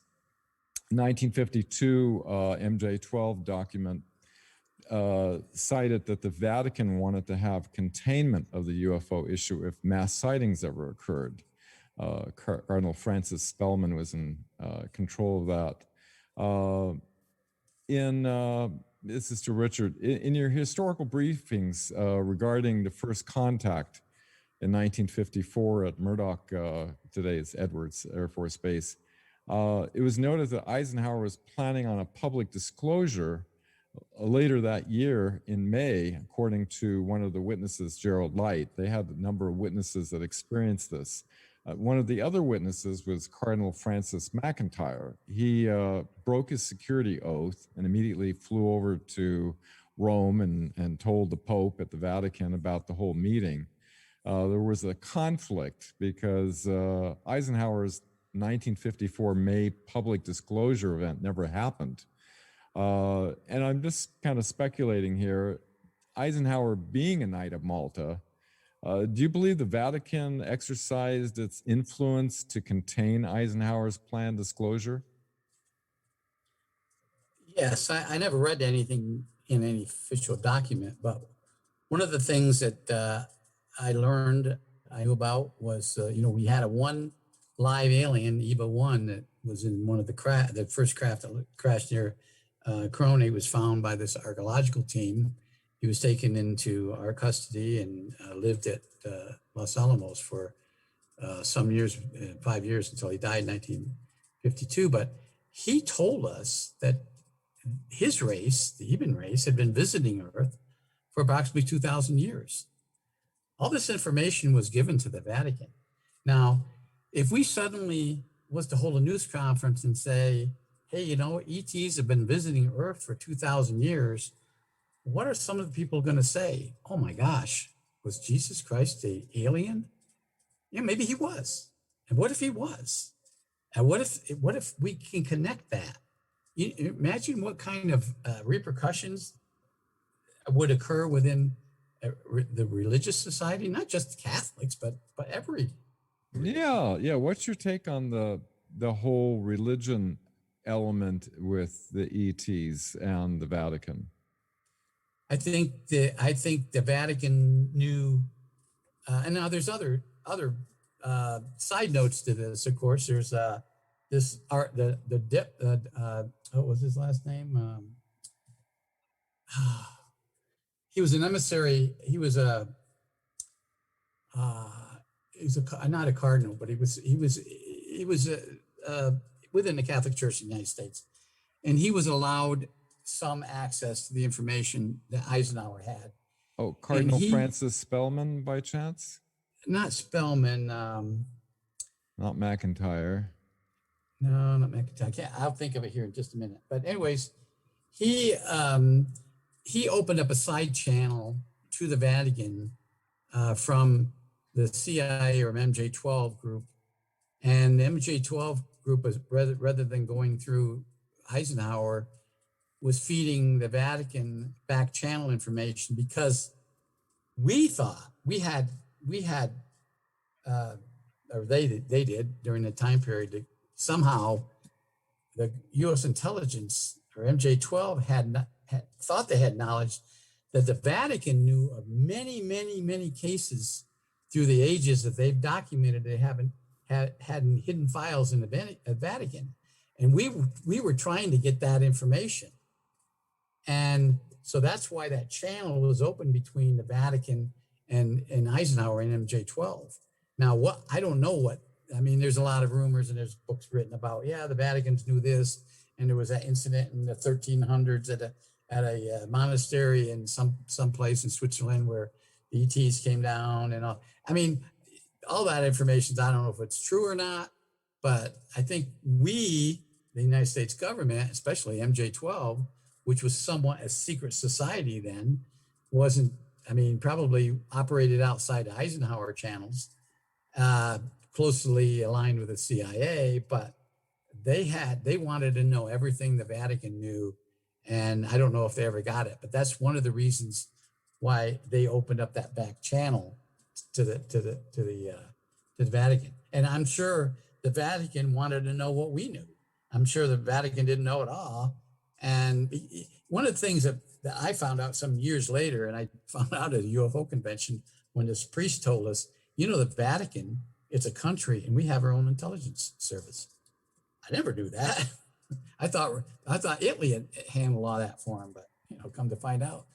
1952 MJ12 document cited that the Vatican wanted to have containment of the UFO issue if mass sightings ever occurred. Cardinal Francis Spellman was in control of that. This is to Richard. In your historical briefings regarding the first contact in 1954 at Murdoch, today's Edwards Air Force Base, it was noted that Eisenhower was planning on a public disclosure later that year in May, according to one of the witnesses, Gerald Light. They had a number of witnesses that experienced this. One of the other witnesses was Cardinal Francis McIntyre. He broke his security oath and immediately flew over to Rome and told the Pope at the Vatican about the whole meeting. There was a conflict because Eisenhower's 1954 May public disclosure event never happened. And I'm just kind of speculating here. Eisenhower being a Knight of Malta, do you believe the Vatican exercised its influence to contain Eisenhower's planned disclosure? Yes, I never read anything in any official document, but one of the things that I knew about was, we had one live alien, EVA-1, that was in one of the first craft that crashed near Corona. He was found by this archaeological team. He was taken into our custody and lived at Los Alamos for some years, 5 years, until he died in 1952. But he told us that his race, the Eben race, had been visiting Earth for approximately 2,000 years. All this information was given to the Vatican. Now, if we suddenly was to hold a news conference and say, hey, ETs have been visiting Earth for 2,000 years, what are some of the people going to say? Oh my gosh, was Jesus Christ an alien? Yeah, maybe he was. And what if he was? And what if we can connect that? You imagine what kind of repercussions would occur within the religious society, not just Catholics, but every. Yeah. What's your take on the whole religion element with the ETs and the Vatican? I think the Vatican knew, and now there's other side notes to this. Of course, there's what was his last name? He was an emissary. He was not a cardinal, but he was within the Catholic Church in the United States, and he was allowed some access to the information that Eisenhower had. Oh, Cardinal Francis Spellman, by chance? not Spellman. Not McIntyre. No, not McIntyre. I'll think of it here in just a minute. But anyways, he opened up a side channel to the Vatican from the CIA or MJ12 group, and the MJ12 group was rather than going through Eisenhower, was feeding the Vatican back channel information because we thought we had or they did during the time period that somehow the U.S. intelligence or MJ12 had thought they had knowledge that the Vatican knew of many cases through the ages that they've documented. They haven't had hidden files in the Vatican, and we were trying to get that information, and so that's why that channel was open between the Vatican and Eisenhower and MJ12. Now, what I don't know what I mean. There's a lot of rumors and there's books written about. Yeah, the Vatican's knew this, and there was that incident in the 1300s at a monastery in some place in Switzerland where the ETs came down and all. I mean, all that information. I don't know if it's true or not, but I think we, the United States government, especially MJ12, which was somewhat a secret society then, wasn't. I mean, probably operated outside Eisenhower channels. Closely aligned with the CIA, but they wanted to know everything the Vatican knew, and I don't know if they ever got it, but that's one of the reasons why they opened up that back channel to the Vatican. And I'm sure the Vatican wanted to know what we knew. I'm sure the Vatican didn't know it all. And one of the things that I found out some years later, and I found out at a UFO convention when this priest told us, the Vatican, it's a country and we have our own intelligence service. I never knew that. I thought Italy had handled all that for them, but come to find out,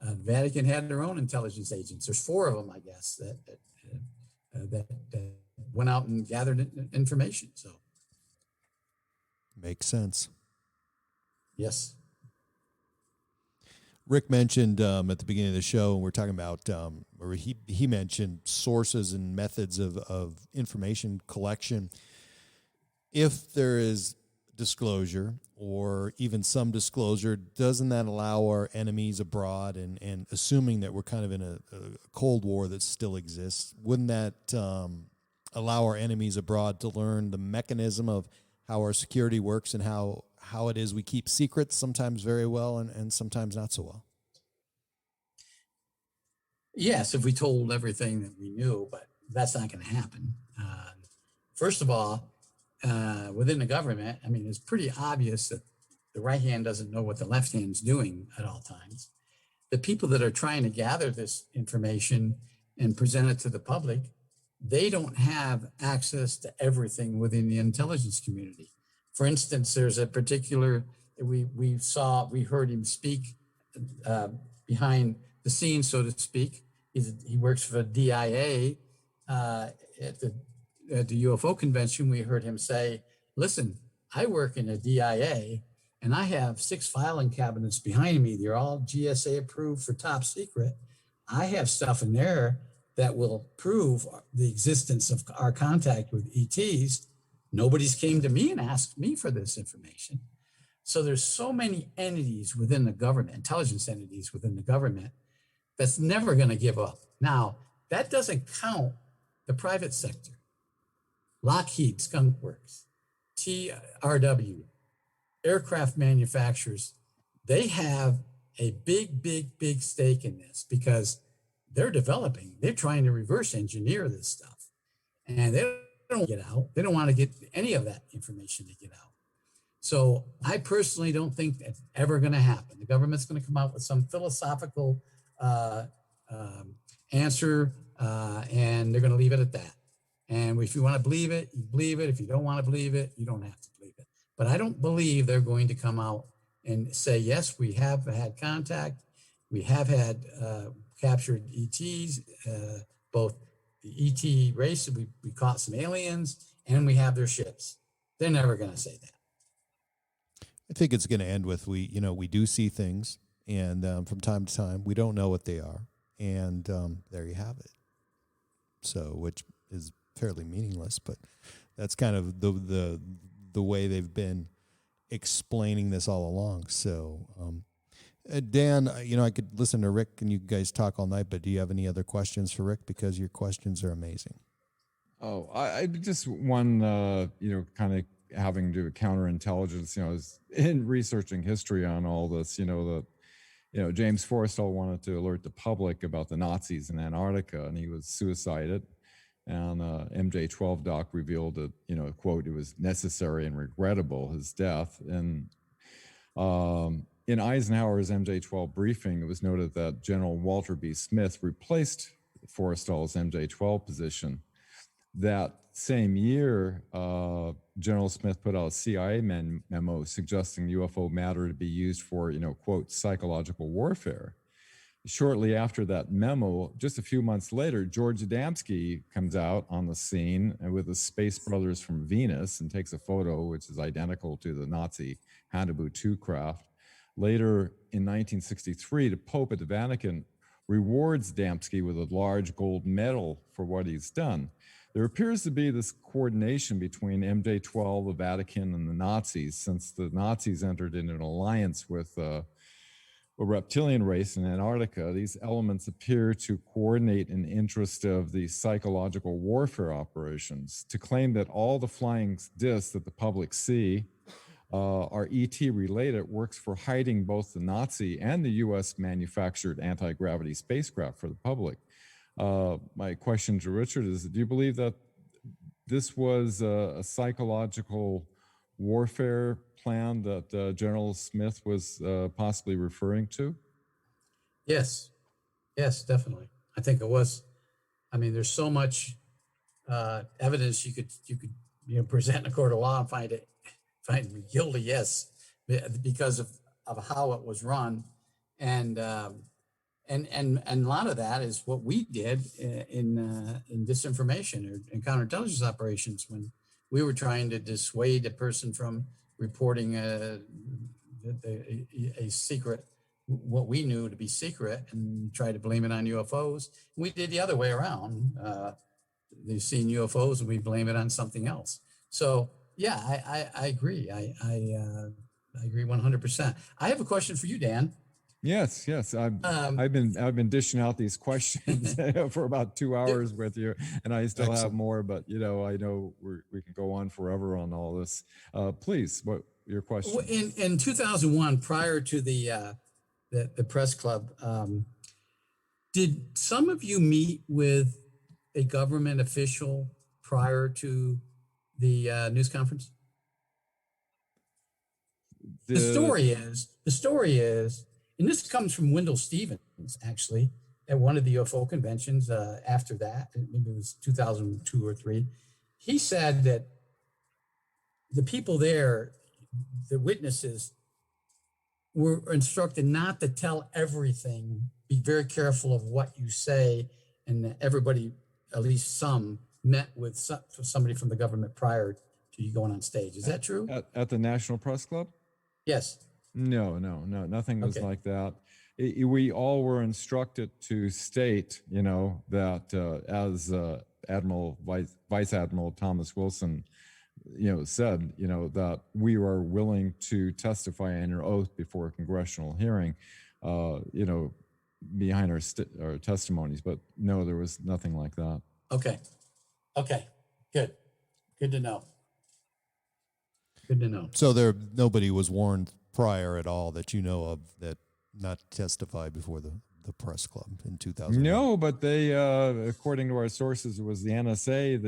the Vatican had their own intelligence agents. There's 4 of them, I guess, that went out and gathered information. So makes sense. Yes. Rick mentioned at the beginning of the show, and we're talking about, or he mentioned sources and methods of information collection. If there is disclosure or even some disclosure, doesn't that allow our enemies abroad, and assuming that we're kind of in a Cold War that still exists, wouldn't that allow our enemies abroad to learn the mechanism of how our security works and how it is we keep secrets, sometimes very well and sometimes not so well? Yes, if we told everything that we knew, but that's not going to happen. First of all, within the government, I mean, it's pretty obvious that the right hand doesn't know what the left hand's doing at all times. The people that are trying to gather this information and present it to the public, they don't have access to everything within the intelligence community. For instance, there's a particular, we heard him speak behind the scenes, so to speak. He works for the DIA. At the UFO convention, we heard him say, listen, I work in a DIA and I have 6 filing cabinets behind me. They're all GSA approved for top secret. I have stuff in there that will prove the existence of our contact with ETs. Nobody's came to me and asked me for this information. So there's so many entities within the government, intelligence entities within the government, that's never going to give up. Now, that doesn't count the private sector. Lockheed, Skunk Works, TRW, aircraft manufacturers, they have a big stake in this because they're trying to reverse engineer this stuff. And they don't get out. They don't want to get any of that information to get out. So I personally don't think that's ever going to happen. The government's going to come out with some philosophical answer, and they're going to leave it at that. And if you want to believe it, you believe it. If you don't want to believe it, you don't have to believe it. But I don't believe they're going to come out and say, yes, we have had contact. We have had captured ETs, both the ET race, we caught some aliens, and we have their ships. They're never going to say that. I think it's going to end with we do see things, and from time to time we don't know what they are, and there you have it. so which is fairly meaningless, but that's kind of the way they've been explaining this all along. So, Dan, I could listen to Rick and you guys talk all night, but do you have any other questions for Rick? Because your questions are amazing. Oh, I just one, kind of having to do with counterintelligence, is in researching history on all this, James Forrestal wanted to alert the public about the Nazis in Antarctica, and he was suicided. And MJ-12 doc revealed that, quote, it was necessary and regrettable, his death. And in Eisenhower's MJ-12 briefing, it was noted that General Walter B. Smith replaced Forrestal's MJ-12 position. That same year, General Smith put out a CIA memo suggesting UFO matter to be used for, quote, psychological warfare. Shortly after that memo, just a few months later, George Adamski comes out on the scene with the Space Brothers from Venus and takes a photo which is identical to the Nazi Hannibal 2 craft. Later in 1963, the Pope at the Vatican rewards Adamski with a large gold medal for what he's done. There appears to be this coordination between MJ-12, the Vatican, and the Nazis, since the Nazis entered into an alliance with a reptilian race in Antarctica. These elements appear to coordinate in interest of the psychological warfare operations. To claim that all the flying discs that the public see are ET related works for hiding both the Nazi and the US manufactured anti-gravity spacecraft for the public. My question to Richard is, do you believe that this was a psychological warfare plan that General Smith was possibly referring to? Yes, definitely. I think it was. I mean, there's so much evidence you could present in a court of law and find me guilty. Yes, because of how it was run, and a lot of that is what we did in disinformation or in counterintelligence operations when we were trying to dissuade a person from reporting a secret, what we knew to be secret, and try to blame it on UFOs. We did the other way around. They've seen UFOs and we blame it on something else. So yeah, I agree. I agree 100%. I have a question for you, Dan. Yes. I've been dishing out these questions for about 2 hours with you, and I still have more. But I know we can go on forever on all this. Please, what your question? In 2001, prior to the press club, did some of you meet with a government official prior to the news conference? The story is, and this comes from Wendell Stevens, actually, at one of the UFO conventions after that, maybe it was 2002 or 3. He said that the people there, the witnesses, were instructed not to tell everything, be very careful of what you say, and that everybody, at least some, met with somebody from the government prior to you going on stage. Is that true? At the National Press Club? Yes. No, nothing was like that. We all were instructed to state, that as Vice Admiral Thomas Wilson, said, that we are willing to testify under oath before a congressional hearing, behind our testimonies. But no, there was nothing like that. Okay. Good to know. Good to know. So nobody was warned prior at all that you know of that not testify before the press club in 2000. No, but they, according to our sources, it was the NSA.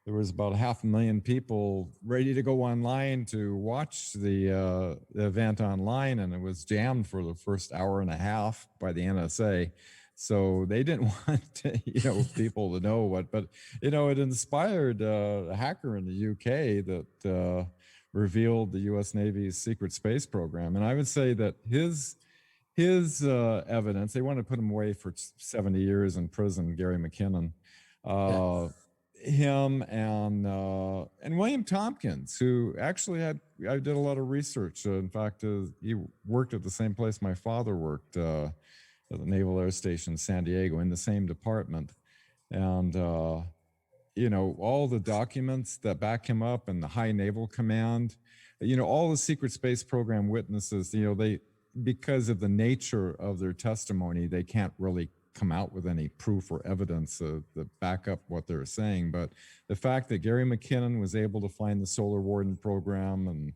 There was about 500,000 people ready to go online to watch the event online, and it was jammed for the first hour and a half by the NSA. So they didn't want people to know what, but it inspired a hacker in the UK that revealed the U.S. Navy's secret space program. And I would say that his evidence, they wanted to put him away for 70 years in prison, Gary McKinnon, him and William Tompkins, who actually I did a lot of research. In fact, he worked at the same place my father worked, at the Naval Air Station in San Diego, in the same department. And, all the documents that back him up and the High Naval Command, all the secret space program witnesses, they, because of the nature of their testimony, they can't really come out with any proof or evidence that back up what they're saying. But the fact that Gary McKinnon was able to find the Solar Warden program and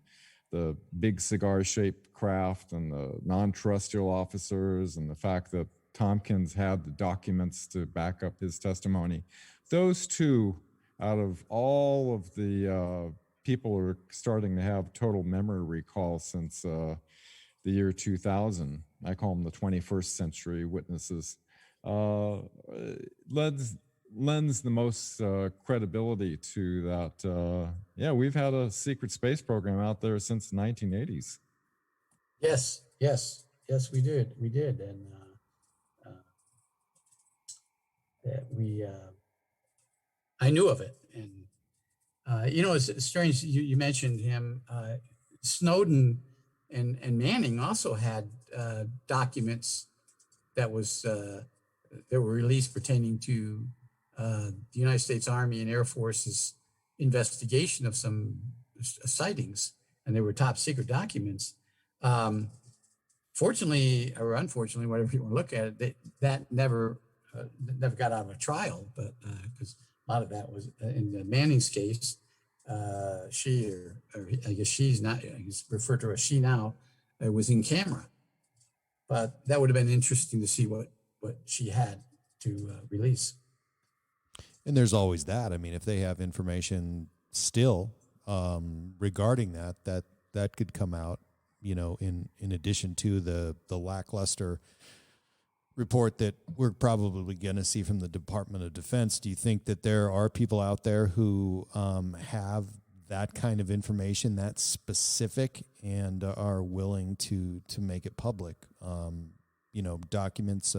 the big cigar-shaped craft and the non-terrestrial officers, and the fact that Tompkins had the documents to back up his testimony, those two, out of all of the people who are starting to have total memory recall since the year 2000, I call them the 21st century witnesses, lends the most credibility to that. We've had a secret space program out there since the 1980s. Yes, we did, and I knew of it, and it's strange. You mentioned him. Snowden and Manning also had documents that were released pertaining to the United States Army and Air Force's investigation of some sightings, and they were top secret documents. Fortunately or unfortunately, whatever you want to look at it, that never got out of a trial, but because a lot of that was in the Manning's case. She, or I guess she's not, I guess referred to as she now, was in camera. But that would have been interesting to see what she had to release. And there's always that. I mean, if they have information still regarding that could come out, in addition to the lackluster report that we're probably going to see from the Department of Defense. Do you think that there are people out there who have that kind of information, that's specific, and are willing to make it public? Documents,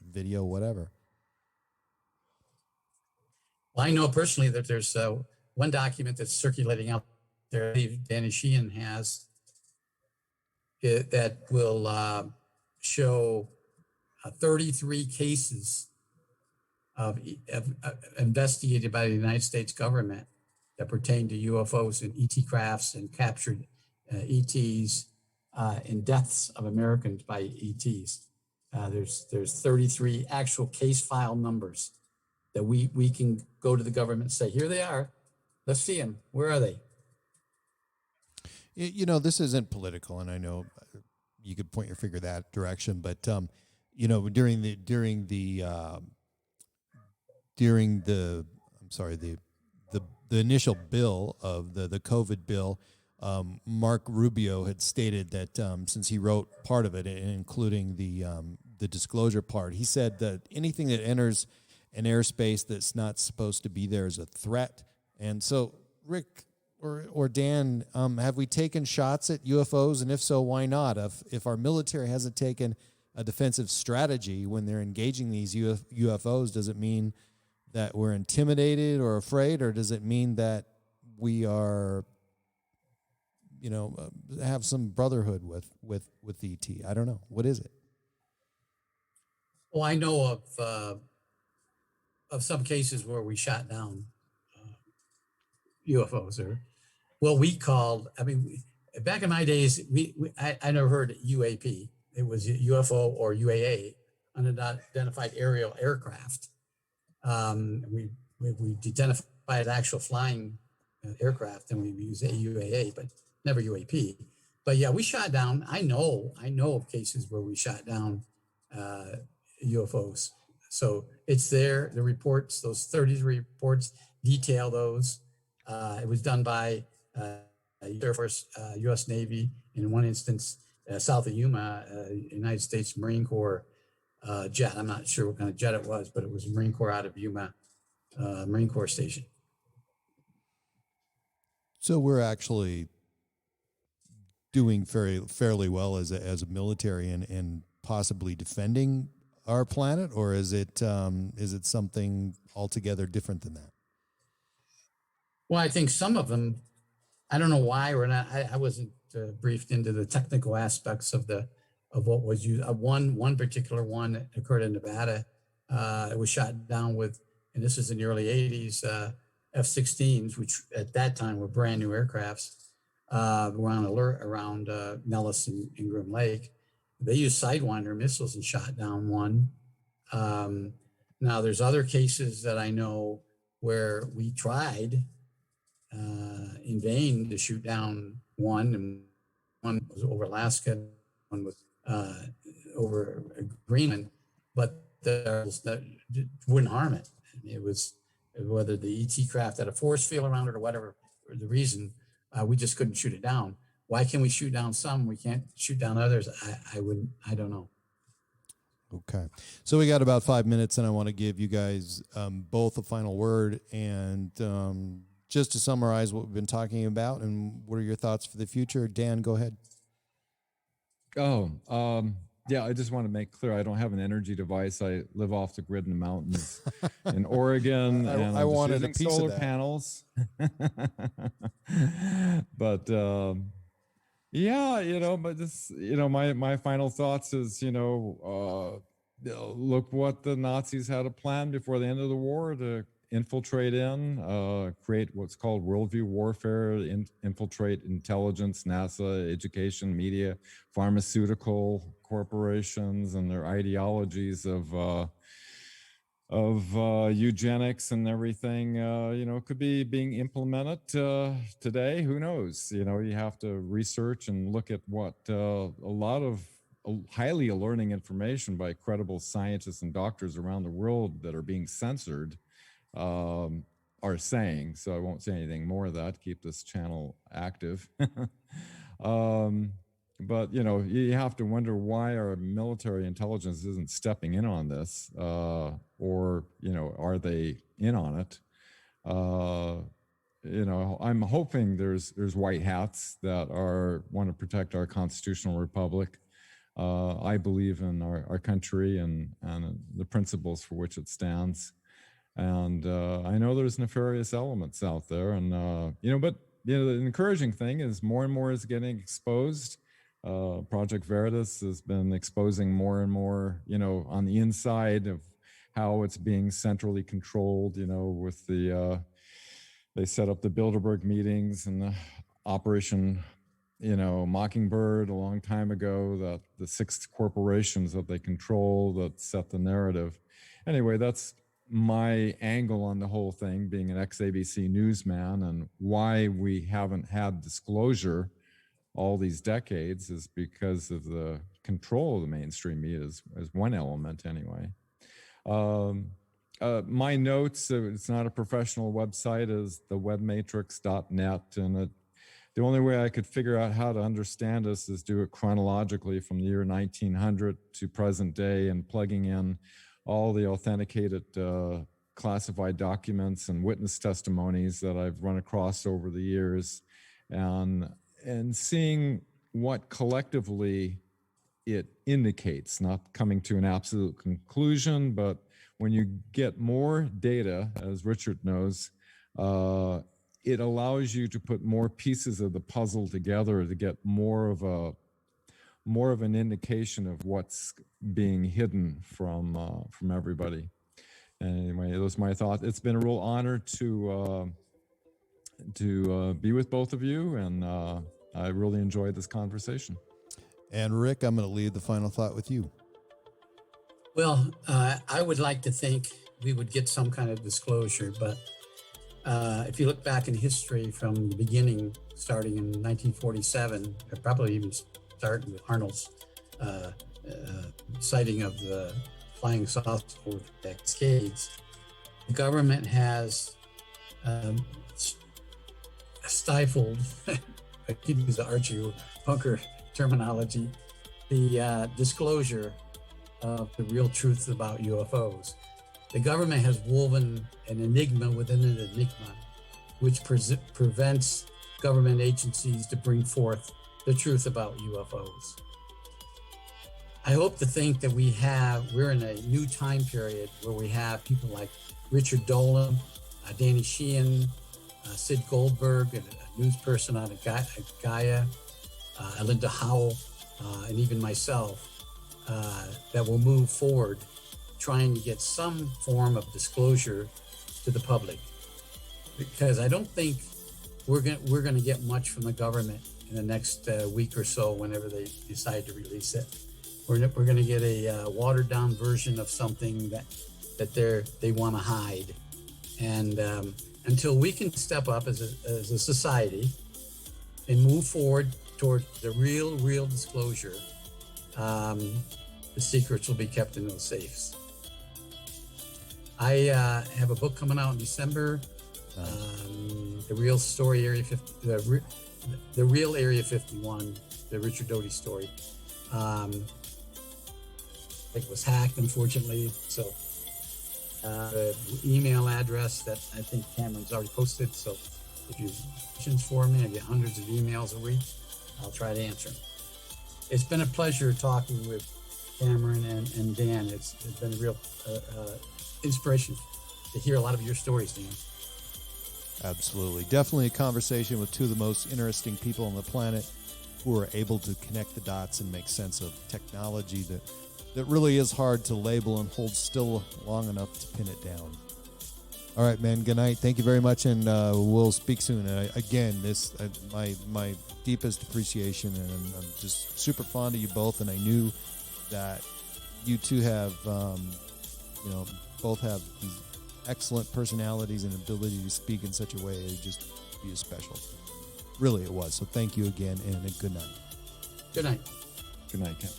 video, whatever. Well, I know personally that there's one document that's circulating out there, Danny Sheehan has, that will show 33 cases of investigated by the United States government that pertain to UFOs and ET crafts and captured ETs and deaths of Americans by ETs. There's 33 actual case file numbers that we can go to the government and say, here they are. Let's see them. Where are they? This isn't political, and I know you could point your finger that direction, but during the initial bill of the COVID bill, Mark Rubio had stated that since he wrote part of it, including the disclosure part, he said that anything that enters an airspace that's not supposed to be there is a threat. And so, Rick or Dan, have we taken shots at UFOs? And if so, why not? If our military hasn't taken a defensive strategy when they're engaging these UFOs, does it mean that we're intimidated or afraid, or does it mean that we are, have some brotherhood with ET? I don't know. What is it? Well, I know of some cases where we shot down UFOs, or we called. I mean, back in my days, I never heard UAP. It was UFO or UAA, unidentified aerial aircraft. We identified actual flying aircraft, and we use UAA, but never UAP. But yeah, we shot down. I know of cases where we shot down UFOs. So it's there. The reports, those 33 reports, detail those. It was done by Air Force, U.S. Navy, in one instance, south of Yuma, United States Marine Corps jet. I'm not sure what kind of jet it was, but it was Marine Corps out of Yuma Marine Corps Station. So we're actually doing fairly well as a military and possibly defending our planet, or is it something altogether different than that? Well, I think some of them, I don't know why or not. I wasn't briefed into the technical aspects of what was used. One particular one that occurred in Nevada, it was shot down with and this is in the early 80s, F-16s, which at that time were brand new aircrafts, were on alert around Nellis and Groom Lake. They used Sidewinder missiles and shot down one. Now, there's other cases that I know where we tried in vain to shoot down one, and one was over Alaska, one was over Greenland, but that wouldn't harm it. It was whether the ET craft had a force field around it or whatever the reason, we just couldn't shoot it down. Why can we shoot down some? We can't shoot down others. I don't know. Okay. So we got about 5 minutes, and I want to give you guys both a final word. And just to summarize what we've been talking about, and what are your thoughts for the future? Dan, go ahead. Yeah, I just want to make clear I don't have an energy device. I live off the grid in the mountains in Oregon, and I I'm just wanted a using piece solar of that. panels. But yeah, but this, my final thoughts is, look what the Nazis had a plan before the end of the war to infiltrate create what's called worldview warfare, infiltrate intelligence, NASA, education, media, pharmaceutical corporations, and their ideologies of eugenics and everything, could be being implemented today. Who knows? You have to research and look at what a lot of highly alerting information by credible scientists and doctors around the world that are being censored are saying. So I won't say anything more of that. Keep this channel active. But, you have to wonder why our military intelligence isn't stepping in on this, or, are they in on it? I'm hoping there's white hats that want to protect our constitutional republic. I believe in our country and the principles for which it stands. And I know there's nefarious elements out there, and but the encouraging thing is more and more is getting exposed. Project Veritas has been exposing more and more, on the inside of how it's being centrally controlled. With they set up the Bilderberg meetings and the Operation, Mockingbird a long time ago. That the 6 corporations that they control that set the narrative. Anyway, that's my angle on the whole thing, being an ex-ABC newsman, and why we haven't had disclosure all these decades is because of the control of the mainstream media as one element anyway. My notes, it's not a professional website, is the webmatrix.net, and the only way I could figure out how to understand this is do it chronologically from the year 1900 to present day, and plugging in all the authenticated classified documents and witness testimonies that I've run across over the years, and seeing what collectively it indicates, not coming to an absolute conclusion, but when you get more data, as Richard knows, it allows you to put more pieces of the puzzle together to get more of an indication of what's being hidden from everybody. Anyway, those are my thoughts. It's been a real honor to be with both of you, and I really enjoyed this conversation. And Rick, I'm going to leave the final thought with you. Well, I would like to think we would get some kind of disclosure, but if you look back in history from the beginning, starting in 1947, or probably even starting with Arnold's sighting of the flying saucer for decades, the government has stifled, I could use the Archie Bunker terminology, the disclosure of the real truth about UFOs. The government has woven an enigma within an enigma, which prevents government agencies to bring forth the truth about UFOs. I hope to think that we're in a new time period where we have people like Richard Dolan, Danny Sheehan, Sid Goldberg, a news person on Gaia, Linda Howell, and even myself, that will move forward trying to get some form of disclosure to the public, because I don't think we're going to get much from the government in the next week or so whenever they decide to release it. We're going to get a watered down version of something that they want to hide. And until we can step up as a society and move forward toward the real disclosure, the secrets will be kept in those safes. I have a book coming out in December, the real story, Area 50, the real Area 51, the Richard Doty story. It was hacked, unfortunately, so the email address that I think Cameron's already posted. So if you have questions for me, I get hundreds of emails a week. I'll try to answer them. It's been a pleasure talking with Cameron and Dan. It's been a real inspiration to hear a lot of your stories, Dan. Absolutely. Definitely a conversation with two of the most interesting people on the planet who are able to connect the dots and make sense of technology that really is hard to label and hold still long enough to pin it down. All right, man. Good night. Thank you very much, and we'll speak soon. And again, my deepest appreciation, and I'm just super fond of you both. And I knew that you two have, both have these excellent personalities and ability to speak in such a way it just be special. Really, it was. So thank you again, and a good night. Good night. Good night, Ken.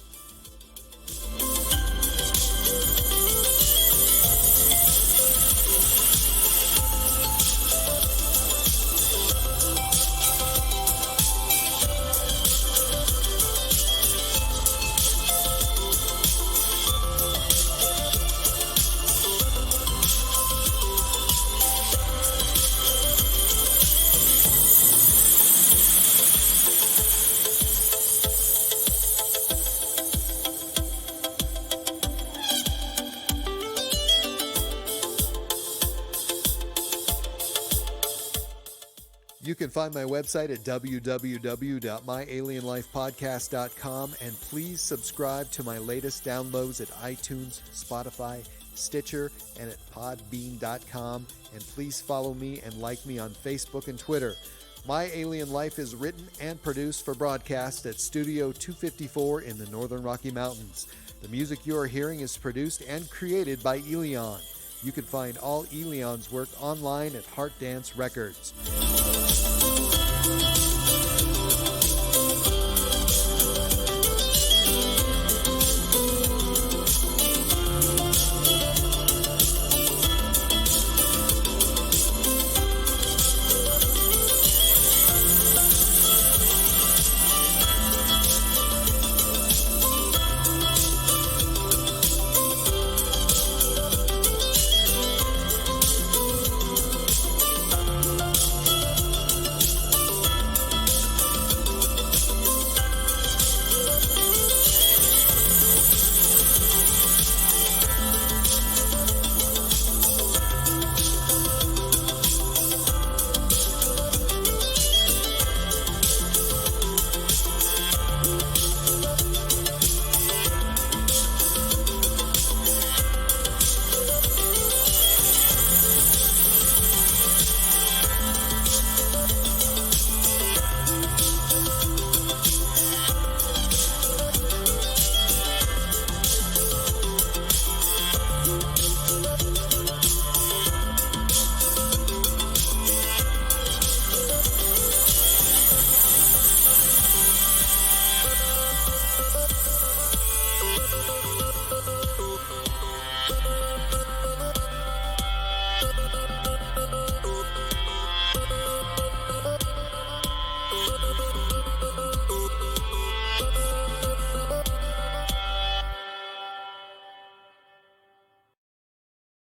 You can find my website at www.myalienlifepodcast.com, and please subscribe to my latest downloads at iTunes, Spotify, Stitcher, and at podbean.com. And please follow me and like me on Facebook and Twitter. My Alien Life is written and produced for broadcast at Studio 254 in the Northern Rocky Mountains. The music you are hearing is produced and created by Elion. You can find all Elion's work online at Heart Dance Records.